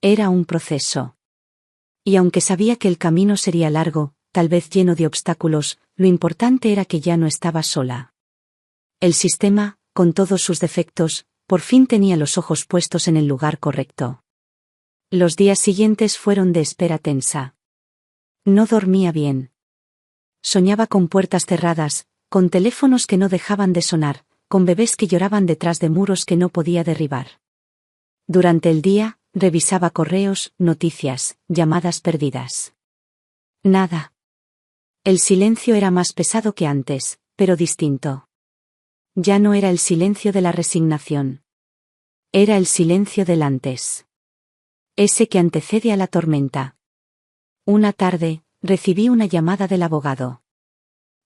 Era un proceso. Y aunque sabía que el camino sería largo, tal vez lleno de obstáculos, lo importante era que ya no estaba sola. El sistema, con todos sus defectos, por fin tenía los ojos puestos en el lugar correcto. Los días siguientes fueron de espera tensa. No dormía bien. Soñaba con puertas cerradas, con teléfonos que no dejaban de sonar, con bebés que lloraban detrás de muros que no podía derribar. Durante el día, revisaba correos, noticias, llamadas perdidas. Nada. El silencio era más pesado que antes, pero distinto. Ya no era el silencio de la resignación. Era el silencio del antes. Ese que antecede a la tormenta. Una tarde, recibí una llamada del abogado.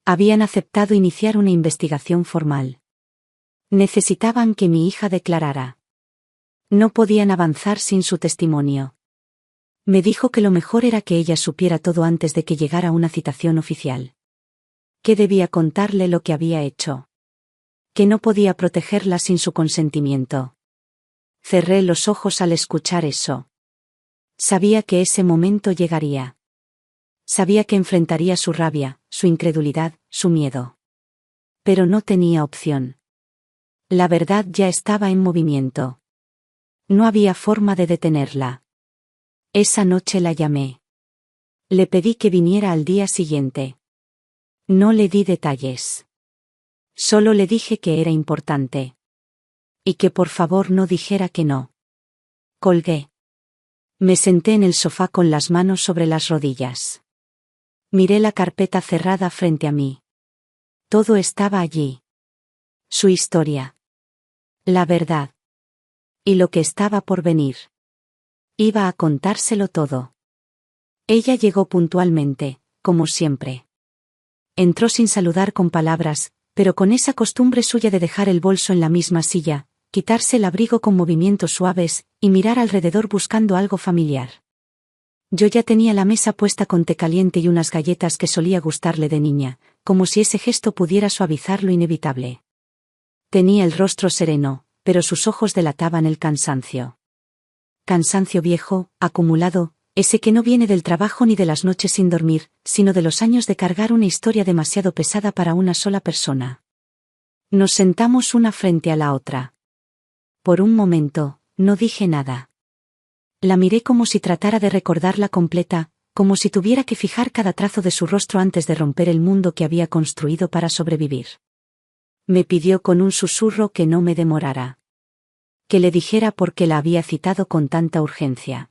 Habían aceptado iniciar una investigación formal. Necesitaban que mi hija declarara. No podían avanzar sin su testimonio. Me dijo que lo mejor era que ella supiera todo antes de que llegara una citación oficial. Que debía contarle lo que había hecho. Que no podía protegerla sin su consentimiento. Cerré los ojos al escuchar eso. Sabía que ese momento llegaría. Sabía que enfrentaría su rabia, su incredulidad, su miedo. Pero no tenía opción. La verdad ya estaba en movimiento. No había forma de detenerla. Esa noche la llamé. Le pedí que viniera al día siguiente. No le di detalles. Solo le dije que era importante. Y que por favor no dijera que no. Colgué. Me senté en el sofá con las manos sobre las rodillas. Miré la carpeta cerrada frente a mí. Todo estaba allí. Su historia. La verdad. Y lo que estaba por venir. Iba a contárselo todo. Ella llegó puntualmente, como siempre. Entró sin saludar con palabras, pero con esa costumbre suya de dejar el bolso en la misma silla, quitarse el abrigo con movimientos suaves, y mirar alrededor buscando algo familiar. Yo ya tenía la mesa puesta con té caliente y unas galletas que solía gustarle de niña, como si ese gesto pudiera suavizar lo inevitable. Tenía el rostro sereno, pero sus ojos delataban el cansancio. Cansancio viejo, acumulado, ese que no viene del trabajo ni de las noches sin dormir, sino de los años de cargar una historia demasiado pesada para una sola persona. Nos sentamos una frente a la otra. Por un momento, no dije nada. La miré como si tratara de recordarla completa, como si tuviera que fijar cada trazo de su rostro antes de romper el mundo que había construido para sobrevivir. Me pidió con un susurro que no me demorara. Que le dijera por qué la había citado con tanta urgencia.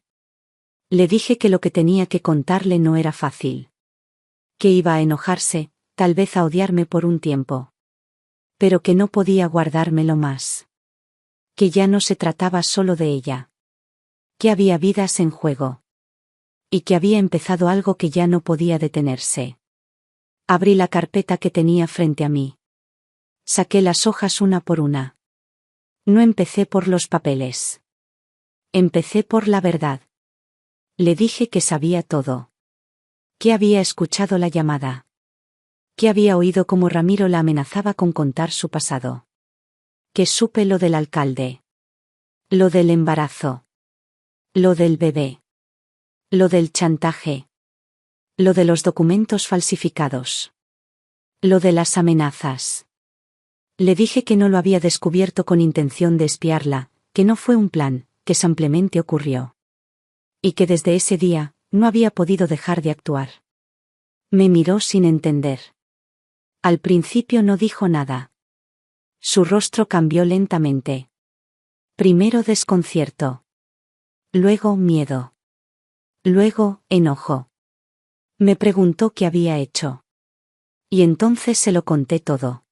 Le dije que lo que tenía que contarle no era fácil. Que iba a enojarse, tal vez a odiarme por un tiempo. Pero que no podía guardármelo más. Que ya no se trataba solo de ella. Que había vidas en juego. Y que había empezado algo que ya no podía detenerse. Abrí la carpeta que tenía frente a mí. Saqué las hojas una por una. No empecé por los papeles. Empecé por la verdad. Le dije que sabía todo. Que había escuchado la llamada. Que había oído cómo Ramiro la amenazaba con contar su pasado. Que supe lo del alcalde. Lo del embarazo. Lo del bebé. Lo del chantaje. Lo de los documentos falsificados. Lo de las amenazas. Le dije que no lo había descubierto con intención de espiarla, que no fue un plan, que simplemente ocurrió. Y que desde ese día, no había podido dejar de actuar. Me miró sin entender. Al principio no dijo nada. Su rostro cambió lentamente. Primero desconcierto. Luego miedo. Luego, enojo. Me preguntó qué había hecho. Y entonces se lo conté todo.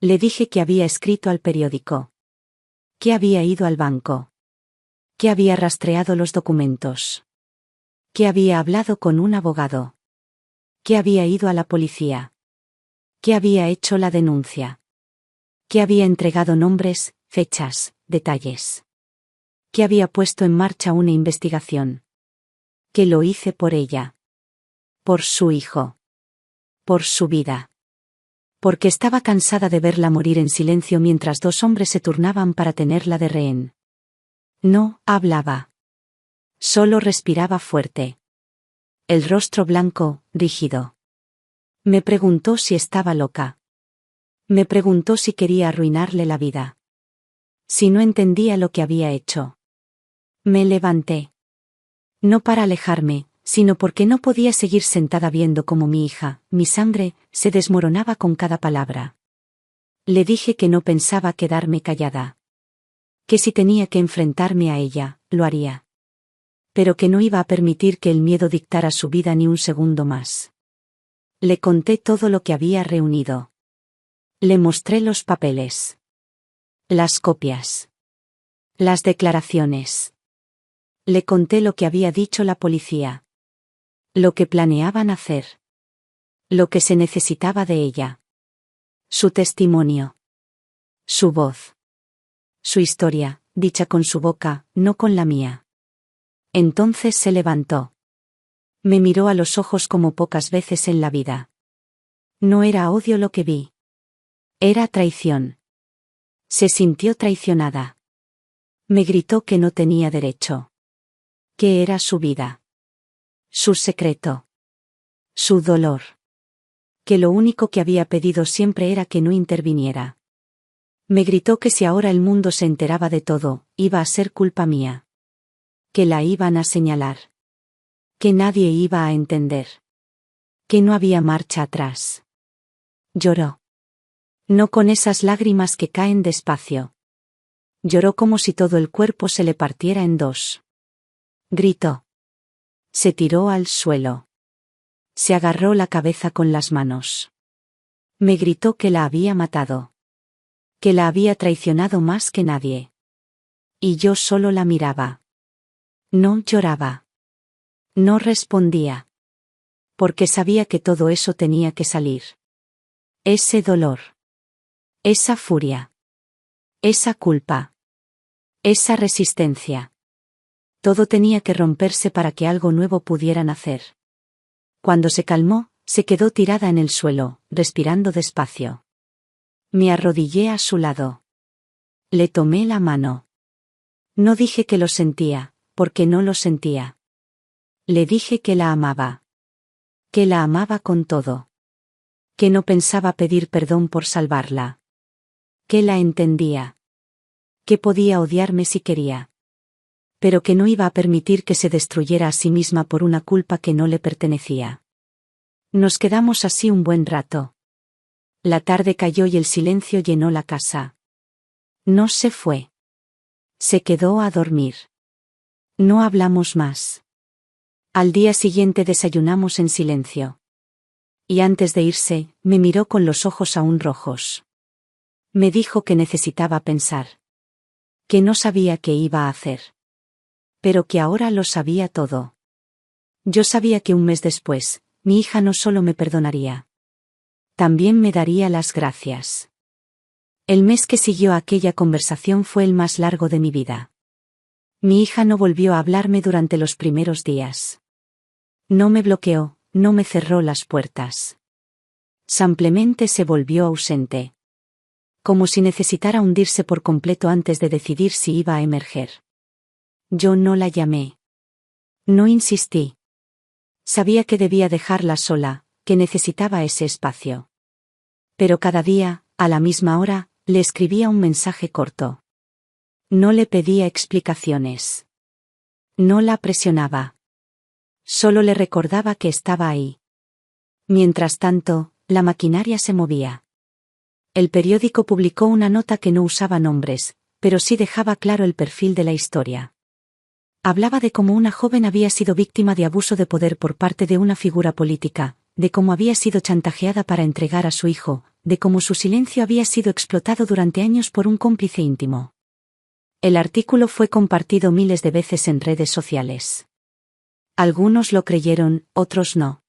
Le dije que había escrito al periódico. Que había ido al banco. Que había rastreado los documentos. Que había hablado con un abogado. Que había ido a la policía. Que había hecho la denuncia. Que había entregado nombres, fechas, detalles. Que había puesto en marcha una investigación. Que lo hice por ella. Por su hijo. Por su vida. Porque estaba cansada de verla morir en silencio mientras dos hombres se turnaban para tenerla de rehén. No hablaba. Solo respiraba fuerte. El rostro blanco, rígido. Me preguntó si estaba loca. Me preguntó si quería arruinarle la vida. Si no entendía lo que había hecho. Me levanté. No para alejarme, sino porque no podía seguir sentada viendo cómo mi hija, mi sangre, se desmoronaba con cada palabra. Le dije que no pensaba quedarme callada. Que si tenía que enfrentarme a ella, lo haría. Pero que no iba a permitir que el miedo dictara su vida ni un segundo más. Le conté todo lo que había reunido. Le mostré los papeles. Las copias. Las declaraciones. Le conté lo que había dicho la policía. Lo que planeaban hacer. Lo que se necesitaba de ella. Su testimonio. Su voz. Su historia, dicha con su boca, no con la mía. Entonces se levantó. Me miró a los ojos como pocas veces en la vida. No era odio lo que vi. Era traición. Se sintió traicionada. Me gritó que no tenía derecho. Que era su vida. Su secreto. Su dolor. Que lo único que había pedido siempre era que no interviniera. Me gritó que si ahora el mundo se enteraba de todo, iba a ser culpa mía. Que la iban a señalar. Que nadie iba a entender. Que no había marcha atrás. Lloró. No con esas lágrimas que caen despacio. Lloró como si todo el cuerpo se le partiera en dos. Gritó. Se tiró al suelo. Se agarró la cabeza con las manos. Me gritó que la había matado. Que la había traicionado más que nadie. Y yo solo la miraba. No lloraba. No respondía. Porque sabía que todo eso tenía que salir. Ese dolor. Esa furia. Esa culpa. Esa resistencia. Todo tenía que romperse para que algo nuevo pudiera nacer. Cuando se calmó, se quedó tirada en el suelo, respirando despacio. Me arrodillé a su lado. Le tomé la mano. No dije que lo sentía, porque no lo sentía. Le dije que la amaba. Que la amaba con todo. Que no pensaba pedir perdón por salvarla. Que la entendía. Que podía odiarme si quería. Pero que no iba a permitir que se destruyera a sí misma por una culpa que no le pertenecía. Nos quedamos así un buen rato. La tarde cayó y el silencio llenó la casa. No se fue. Se quedó a dormir. No hablamos más. Al día siguiente desayunamos en silencio. Y antes de irse, me miró con los ojos aún rojos. Me dijo que necesitaba pensar. Que no sabía qué iba a hacer. Pero que ahora lo sabía todo. Yo sabía que un mes después, mi hija no solo me perdonaría. También me daría las gracias. El mes que siguió a aquella conversación fue el más largo de mi vida. Mi hija no volvió a hablarme durante los primeros días. No me bloqueó, no me cerró las puertas. Simplemente se volvió ausente. Como si necesitara hundirse por completo antes de decidir si iba a emerger. Yo no la llamé. No insistí. Sabía que debía dejarla sola, que necesitaba ese espacio. Pero cada día, a la misma hora, le escribía un mensaje corto. No le pedía explicaciones. No la presionaba. Solo le recordaba que estaba ahí. Mientras tanto, la maquinaria se movía. El periódico publicó una nota que no usaba nombres, pero sí dejaba claro el perfil de la historia. Hablaba de cómo una joven había sido víctima de abuso de poder por parte de una figura política, de cómo había sido chantajeada para entregar a su hijo, de cómo su silencio había sido explotado durante años por un cómplice íntimo. El artículo fue compartido miles de veces en redes sociales. Algunos lo creyeron, otros no.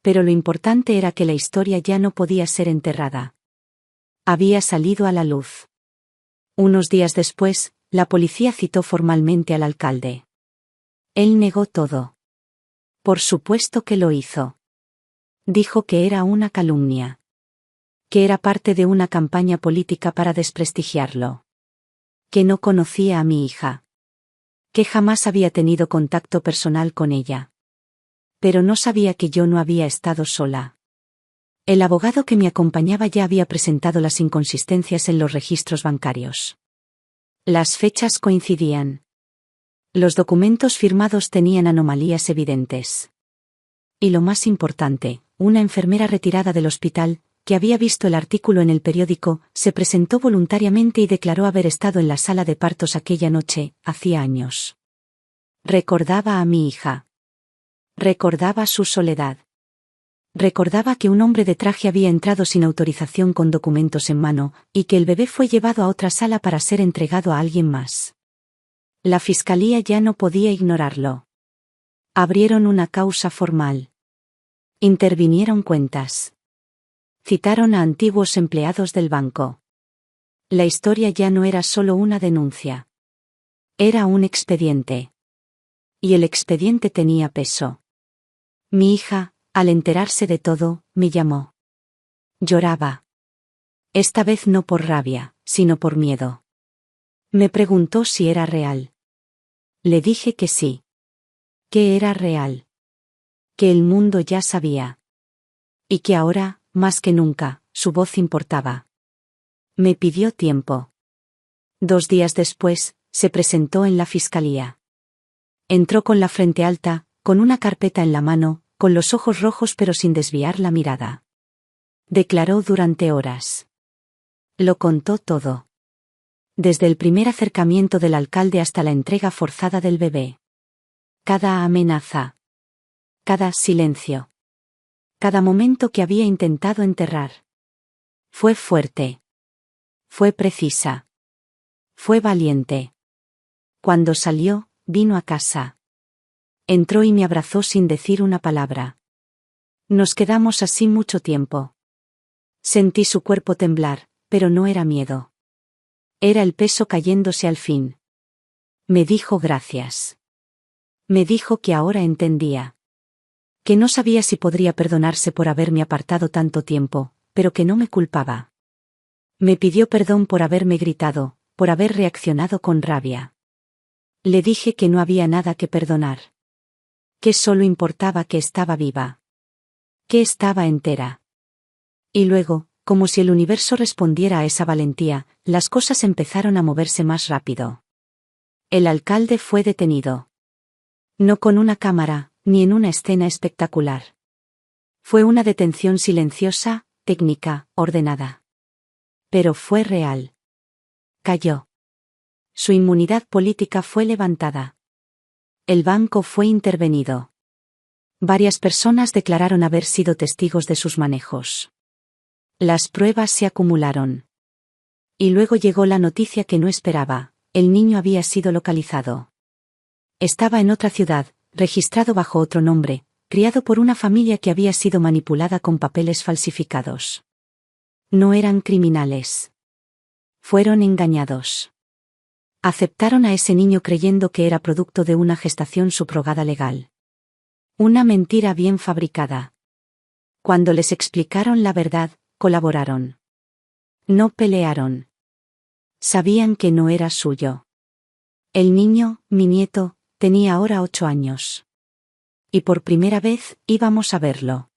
Pero lo importante era que la historia ya no podía ser enterrada. Había salido a la luz. Unos días después, la policía citó formalmente al alcalde. Él negó todo. Por supuesto que lo hizo. Dijo que era una calumnia. Que era parte de una campaña política para desprestigiarlo. Que no conocía a mi hija. Que jamás había tenido contacto personal con ella. Pero no sabía que yo no había estado sola. El abogado que me acompañaba ya había presentado las inconsistencias en los registros bancarios. Las fechas coincidían. Los documentos firmados tenían anomalías evidentes. Y lo más importante, una enfermera retirada del hospital, que había visto el artículo en el periódico, se presentó voluntariamente y declaró haber estado en la sala de partos aquella noche, hacía años. Recordaba a mi hija. Recordaba su soledad. Recordaba que un hombre de traje había entrado sin autorización con documentos en mano, y que el bebé fue llevado a otra sala para ser entregado a alguien más. La fiscalía ya no podía ignorarlo. Abrieron una causa formal. Intervinieron cuentas. Citaron a antiguos empleados del banco. La historia ya no era solo una denuncia. Era un expediente. Y el expediente tenía peso. Mi hija, al enterarse de todo, me llamó. Lloraba. Esta vez no por rabia, sino por miedo. Me preguntó si era real. Le dije que sí. Que era real. Que el mundo ya sabía. Y que ahora, más que nunca, su voz importaba. Me pidió tiempo. 2 días después, se presentó en la fiscalía. Entró con la frente alta, con una carpeta en la mano, con los ojos rojos pero sin desviar la mirada. Declaró durante horas. Lo contó todo. Desde el primer acercamiento del alcalde hasta la entrega forzada del bebé. Cada amenaza. Cada silencio. Cada momento que había intentado enterrar. Fue fuerte. Fue precisa. Fue valiente. Cuando salió, vino a casa. Entró y me abrazó sin decir una palabra. Nos quedamos así mucho tiempo. Sentí su cuerpo temblar, pero no era miedo. Era el peso cayéndose al fin. Me dijo gracias. Me dijo que ahora entendía. Que no sabía si podría perdonarse por haberme apartado tanto tiempo, pero que no me culpaba. Me pidió perdón por haberme gritado, por haber reaccionado con rabia. Le dije que no había nada que perdonar. Que solo importaba que estaba viva. Que estaba entera. Y luego, como si el universo respondiera a esa valentía, las cosas empezaron a moverse más rápido. El alcalde fue detenido. No con una cámara, ni en una escena espectacular. Fue una detención silenciosa, técnica, ordenada. Pero fue real. Cayó. Su inmunidad política fue levantada. El banco fue intervenido. Varias personas declararon haber sido testigos de sus manejos. Las pruebas se acumularon. Y luego llegó la noticia que no esperaba: el niño había sido localizado. Estaba en otra ciudad, registrado bajo otro nombre, criado por una familia que había sido manipulada con papeles falsificados. No eran criminales. Fueron engañados. Aceptaron a ese niño creyendo que era producto de una gestación subrogada legal. Una mentira bien fabricada. Cuando les explicaron la verdad, colaboraron. No pelearon. Sabían que no era suyo. El niño, mi nieto, tenía ahora 8 años. Y por primera vez, íbamos a verlo.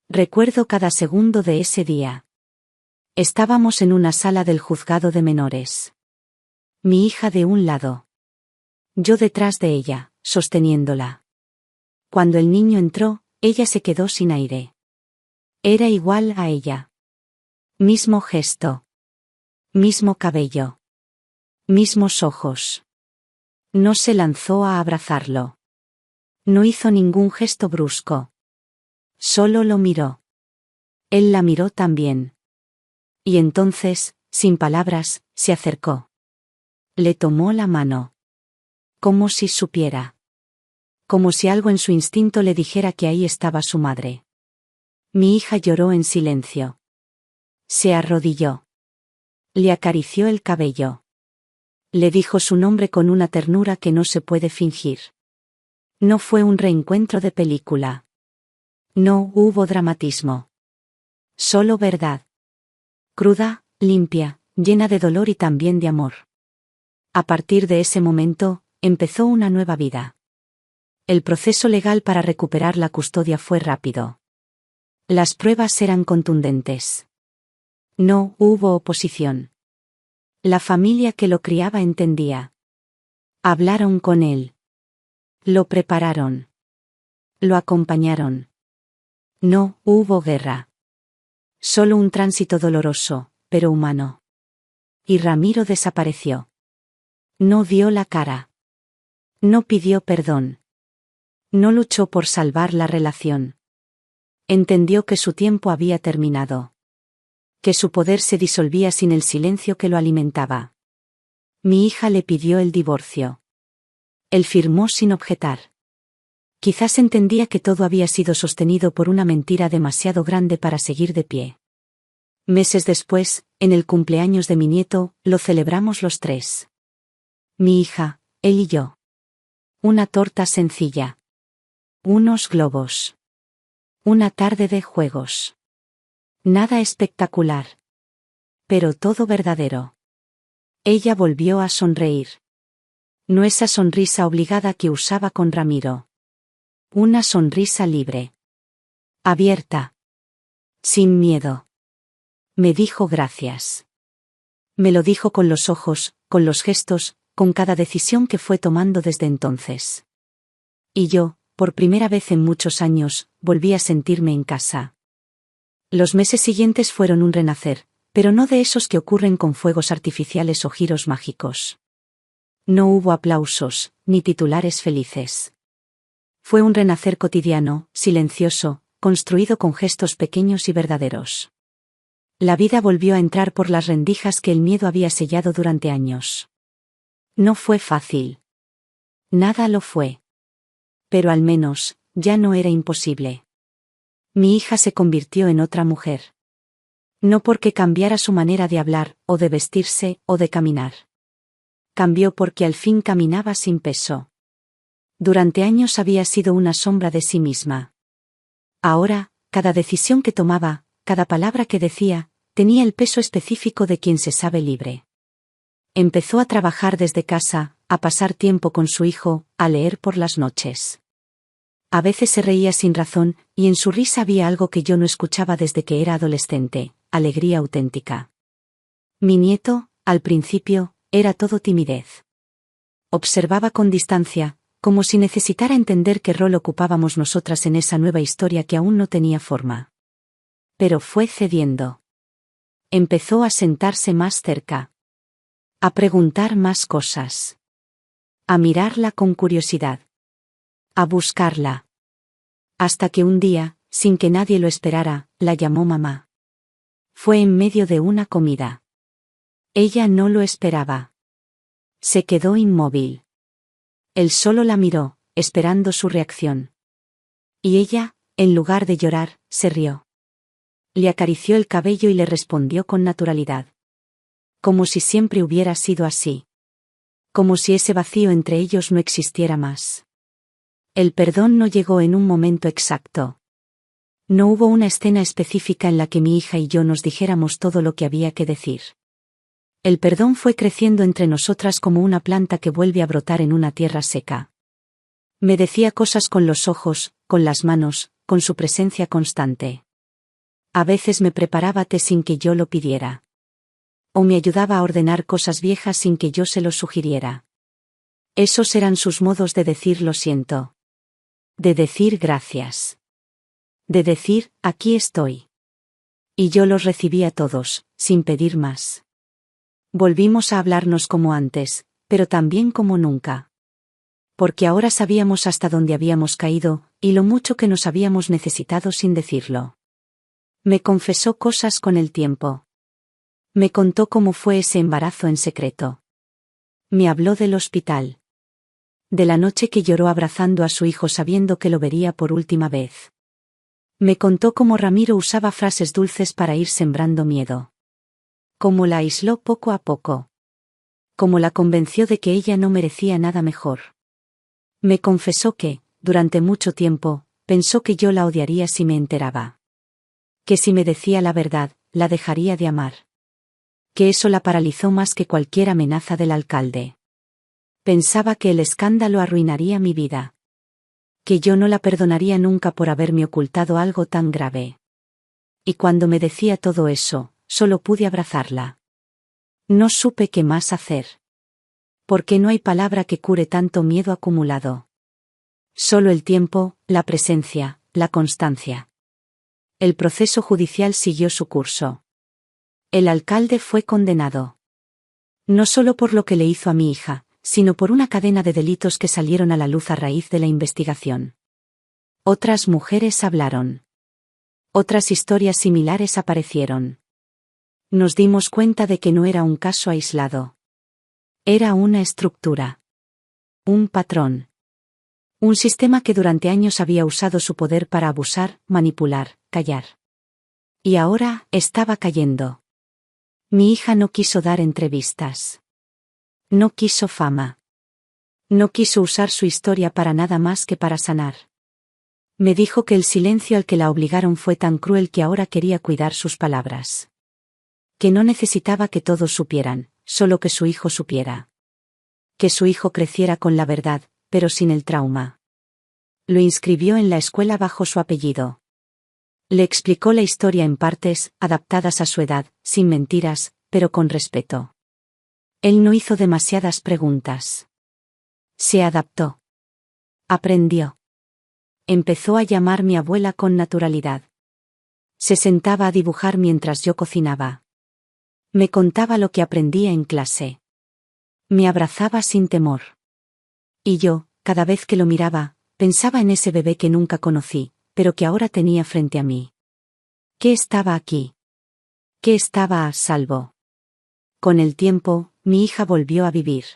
Recuerdo cada segundo de ese día. Estábamos en una sala del juzgado de menores. Mi hija de un lado. Yo detrás de ella, sosteniéndola. Cuando el niño entró, ella se quedó sin aire. Era igual a ella. Mismo gesto. Mismo cabello. Mismos ojos. No se lanzó a abrazarlo. No hizo ningún gesto brusco. Solo lo miró. Él la miró también. Y entonces, sin palabras, se acercó. Le tomó la mano. Como si supiera. Como si algo en su instinto le dijera que ahí estaba su madre. Mi hija lloró en silencio. Se arrodilló. Le acarició el cabello. Le dijo su nombre con una ternura que no se puede fingir. No fue un reencuentro de película. No hubo dramatismo. Solo verdad. Cruda, limpia, llena de dolor y también de amor. A partir de ese momento, empezó una nueva vida. El proceso legal para recuperar la custodia fue rápido. Las pruebas eran contundentes. No hubo oposición. La familia que lo criaba entendía. Hablaron con él. Lo prepararon. Lo acompañaron. No hubo guerra. Solo un tránsito doloroso, pero humano. Y Ramiro desapareció. No dio la cara. No pidió perdón. No luchó por salvar la relación. Entendió que su tiempo había terminado. Que su poder se disolvía sin el silencio que lo alimentaba. Mi hija le pidió el divorcio. Él firmó sin objetar. Quizás entendía que todo había sido sostenido por una mentira demasiado grande para seguir de pie. Meses después, en el cumpleaños de mi nieto, lo celebramos los 3. Mi hija, él y yo. Una torta sencilla. Unos globos. Una tarde de juegos. Nada espectacular. Pero todo verdadero. Ella volvió a sonreír. No esa sonrisa obligada que usaba con Ramiro. Una sonrisa libre. Abierta. Sin miedo. Me dijo gracias. Me lo dijo con los ojos, con los gestos, con cada decisión que fue tomando desde entonces. Y yo, por primera vez en muchos años, volví a sentirme en casa. Los meses siguientes fueron un renacer, pero no de esos que ocurren con fuegos artificiales o giros mágicos. No hubo aplausos, ni titulares felices. Fue un renacer cotidiano, silencioso, construido con gestos pequeños y verdaderos. La vida volvió a entrar por las rendijas que el miedo había sellado durante años. No fue fácil. Nada lo fue. Pero al menos, ya no era imposible. Mi hija se convirtió en otra mujer. No porque cambiara su manera de hablar, o de vestirse, o de caminar. Cambió porque al fin caminaba sin peso. Durante años había sido una sombra de sí misma. Ahora, cada decisión que tomaba, cada palabra que decía, tenía el peso específico de quien se sabe libre. Empezó a trabajar desde casa, a pasar tiempo con su hijo, a leer por las noches. A veces se reía sin razón, y en su risa había algo que yo no escuchaba desde que era adolescente, alegría auténtica. Mi nieto, al principio, era todo timidez. Observaba con distancia, como si necesitara entender qué rol ocupábamos nosotras en esa nueva historia que aún no tenía forma. Pero fue cediendo. Empezó a sentarse más cerca. A preguntar más cosas. A mirarla con curiosidad. A buscarla. Hasta que un día, sin que nadie lo esperara, la llamó mamá. Fue en medio de una comida. Ella no lo esperaba. Se quedó inmóvil. Él solo la miró, esperando su reacción. Y ella, en lugar de llorar, se rió. Le acarició el cabello y le respondió con naturalidad. Como si siempre hubiera sido así. Como si ese vacío entre ellos no existiera más. El perdón no llegó en un momento exacto. No hubo una escena específica en la que mi hija y yo nos dijéramos todo lo que había que decir. El perdón fue creciendo entre nosotras como una planta que vuelve a brotar en una tierra seca. Me decía cosas con los ojos, con las manos, con su presencia constante. A veces me preparaba té sin que yo lo pidiera. O me ayudaba a ordenar cosas viejas sin que yo se lo sugiriera. Esos eran sus modos de decir lo siento. De decir gracias. De decir, aquí estoy. Y yo los recibía todos, sin pedir más. Volvimos a hablarnos como antes, pero también como nunca. Porque ahora sabíamos hasta dónde habíamos caído, y lo mucho que nos habíamos necesitado sin decirlo. Me confesó cosas con el tiempo. Me contó cómo fue ese embarazo en secreto. Me habló del hospital. De la noche que lloró abrazando a su hijo sabiendo que lo vería por última vez. Me contó cómo Ramiro usaba frases dulces para ir sembrando miedo. Cómo la aisló poco a poco. Cómo la convenció de que ella no merecía nada mejor. Me confesó que, durante mucho tiempo, pensó que yo la odiaría si me enteraba. Que si me decía la verdad, la dejaría de amar. Que eso la paralizó más que cualquier amenaza del alcalde. Pensaba que el escándalo arruinaría mi vida. Que yo no la perdonaría nunca por haberme ocultado algo tan grave. Y cuando me decía todo eso, solo pude abrazarla. No supe qué más hacer. Porque no hay palabra que cure tanto miedo acumulado. Solo el tiempo, la presencia, la constancia. El proceso judicial siguió su curso. El alcalde fue condenado. No solo por lo que le hizo a mi hija, sino por una cadena de delitos que salieron a la luz a raíz de la investigación. Otras mujeres hablaron. Otras historias similares aparecieron. Nos dimos cuenta de que no era un caso aislado. Era una estructura. Un patrón. Un sistema que durante años había usado su poder para abusar, manipular, callar. Y ahora, estaba cayendo. Mi hija no quiso dar entrevistas. No quiso fama. No quiso usar su historia para nada más que para sanar. Me dijo que el silencio al que la obligaron fue tan cruel que ahora quería cuidar sus palabras. Que no necesitaba que todos supieran, solo que su hijo supiera. Que su hijo creciera con la verdad, pero sin el trauma. Lo inscribió en la escuela bajo su apellido. Le explicó la historia en partes, adaptadas a su edad, sin mentiras, pero con respeto. Él no hizo demasiadas preguntas. Se adaptó. Aprendió. Empezó a llamar mi abuela con naturalidad. Se sentaba a dibujar mientras yo cocinaba. Me contaba lo que aprendía en clase. Me abrazaba sin temor. Y yo, cada vez que lo miraba, pensaba en ese bebé que nunca conocí, pero que ahora tenía frente a mí. ¿Qué estaba aquí? ¿Qué estaba a salvo? Con el tiempo, mi hija volvió a vivir.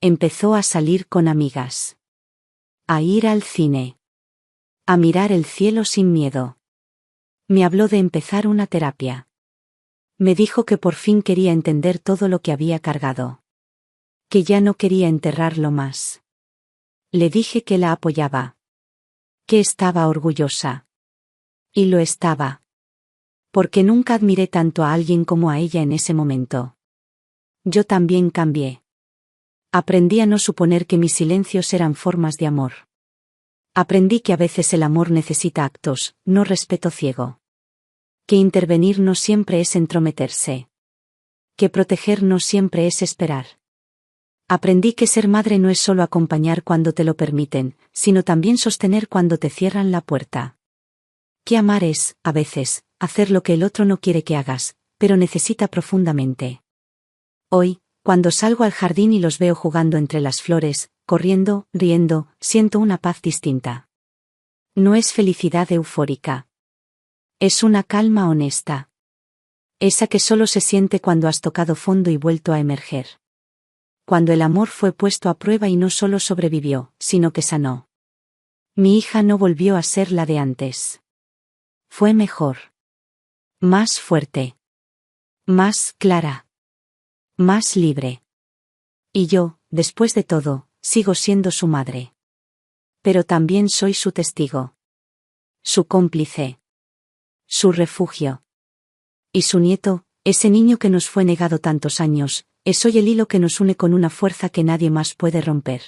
Empezó a salir con amigas. A ir al cine. A mirar el cielo sin miedo. Me habló de empezar una terapia. Me dijo que por fin quería entender todo lo que había cargado. Que ya no quería enterrarlo más. Le dije que la apoyaba. Que estaba orgullosa. Y lo estaba. Porque nunca admiré tanto a alguien como a ella en ese momento. Yo también cambié. Aprendí a no suponer que mis silencios eran formas de amor. Aprendí que a veces el amor necesita actos, no respeto ciego. Que intervenir no siempre es entrometerse. Que proteger no siempre es esperar. Aprendí que ser madre no es solo acompañar cuando te lo permiten, sino también sostener cuando te cierran la puerta. Que amar es, a veces, hacer lo que el otro no quiere que hagas, pero necesita profundamente. Hoy, cuando salgo al jardín y los veo jugando entre las flores, corriendo, riendo, siento una paz distinta. No es felicidad eufórica. Es una calma honesta. Esa que solo se siente cuando has tocado fondo y vuelto a emerger. Cuando el amor fue puesto a prueba y no solo sobrevivió, sino que sanó. Mi hija no volvió a ser la de antes. Fue mejor. Más fuerte. Más clara. Más libre. Y yo, después de todo, sigo siendo su madre. Pero también soy su testigo. Su cómplice. Su refugio. Y su nieto, ese niño que nos fue negado tantos años, es hoy el hilo que nos une con una fuerza que nadie más puede romper.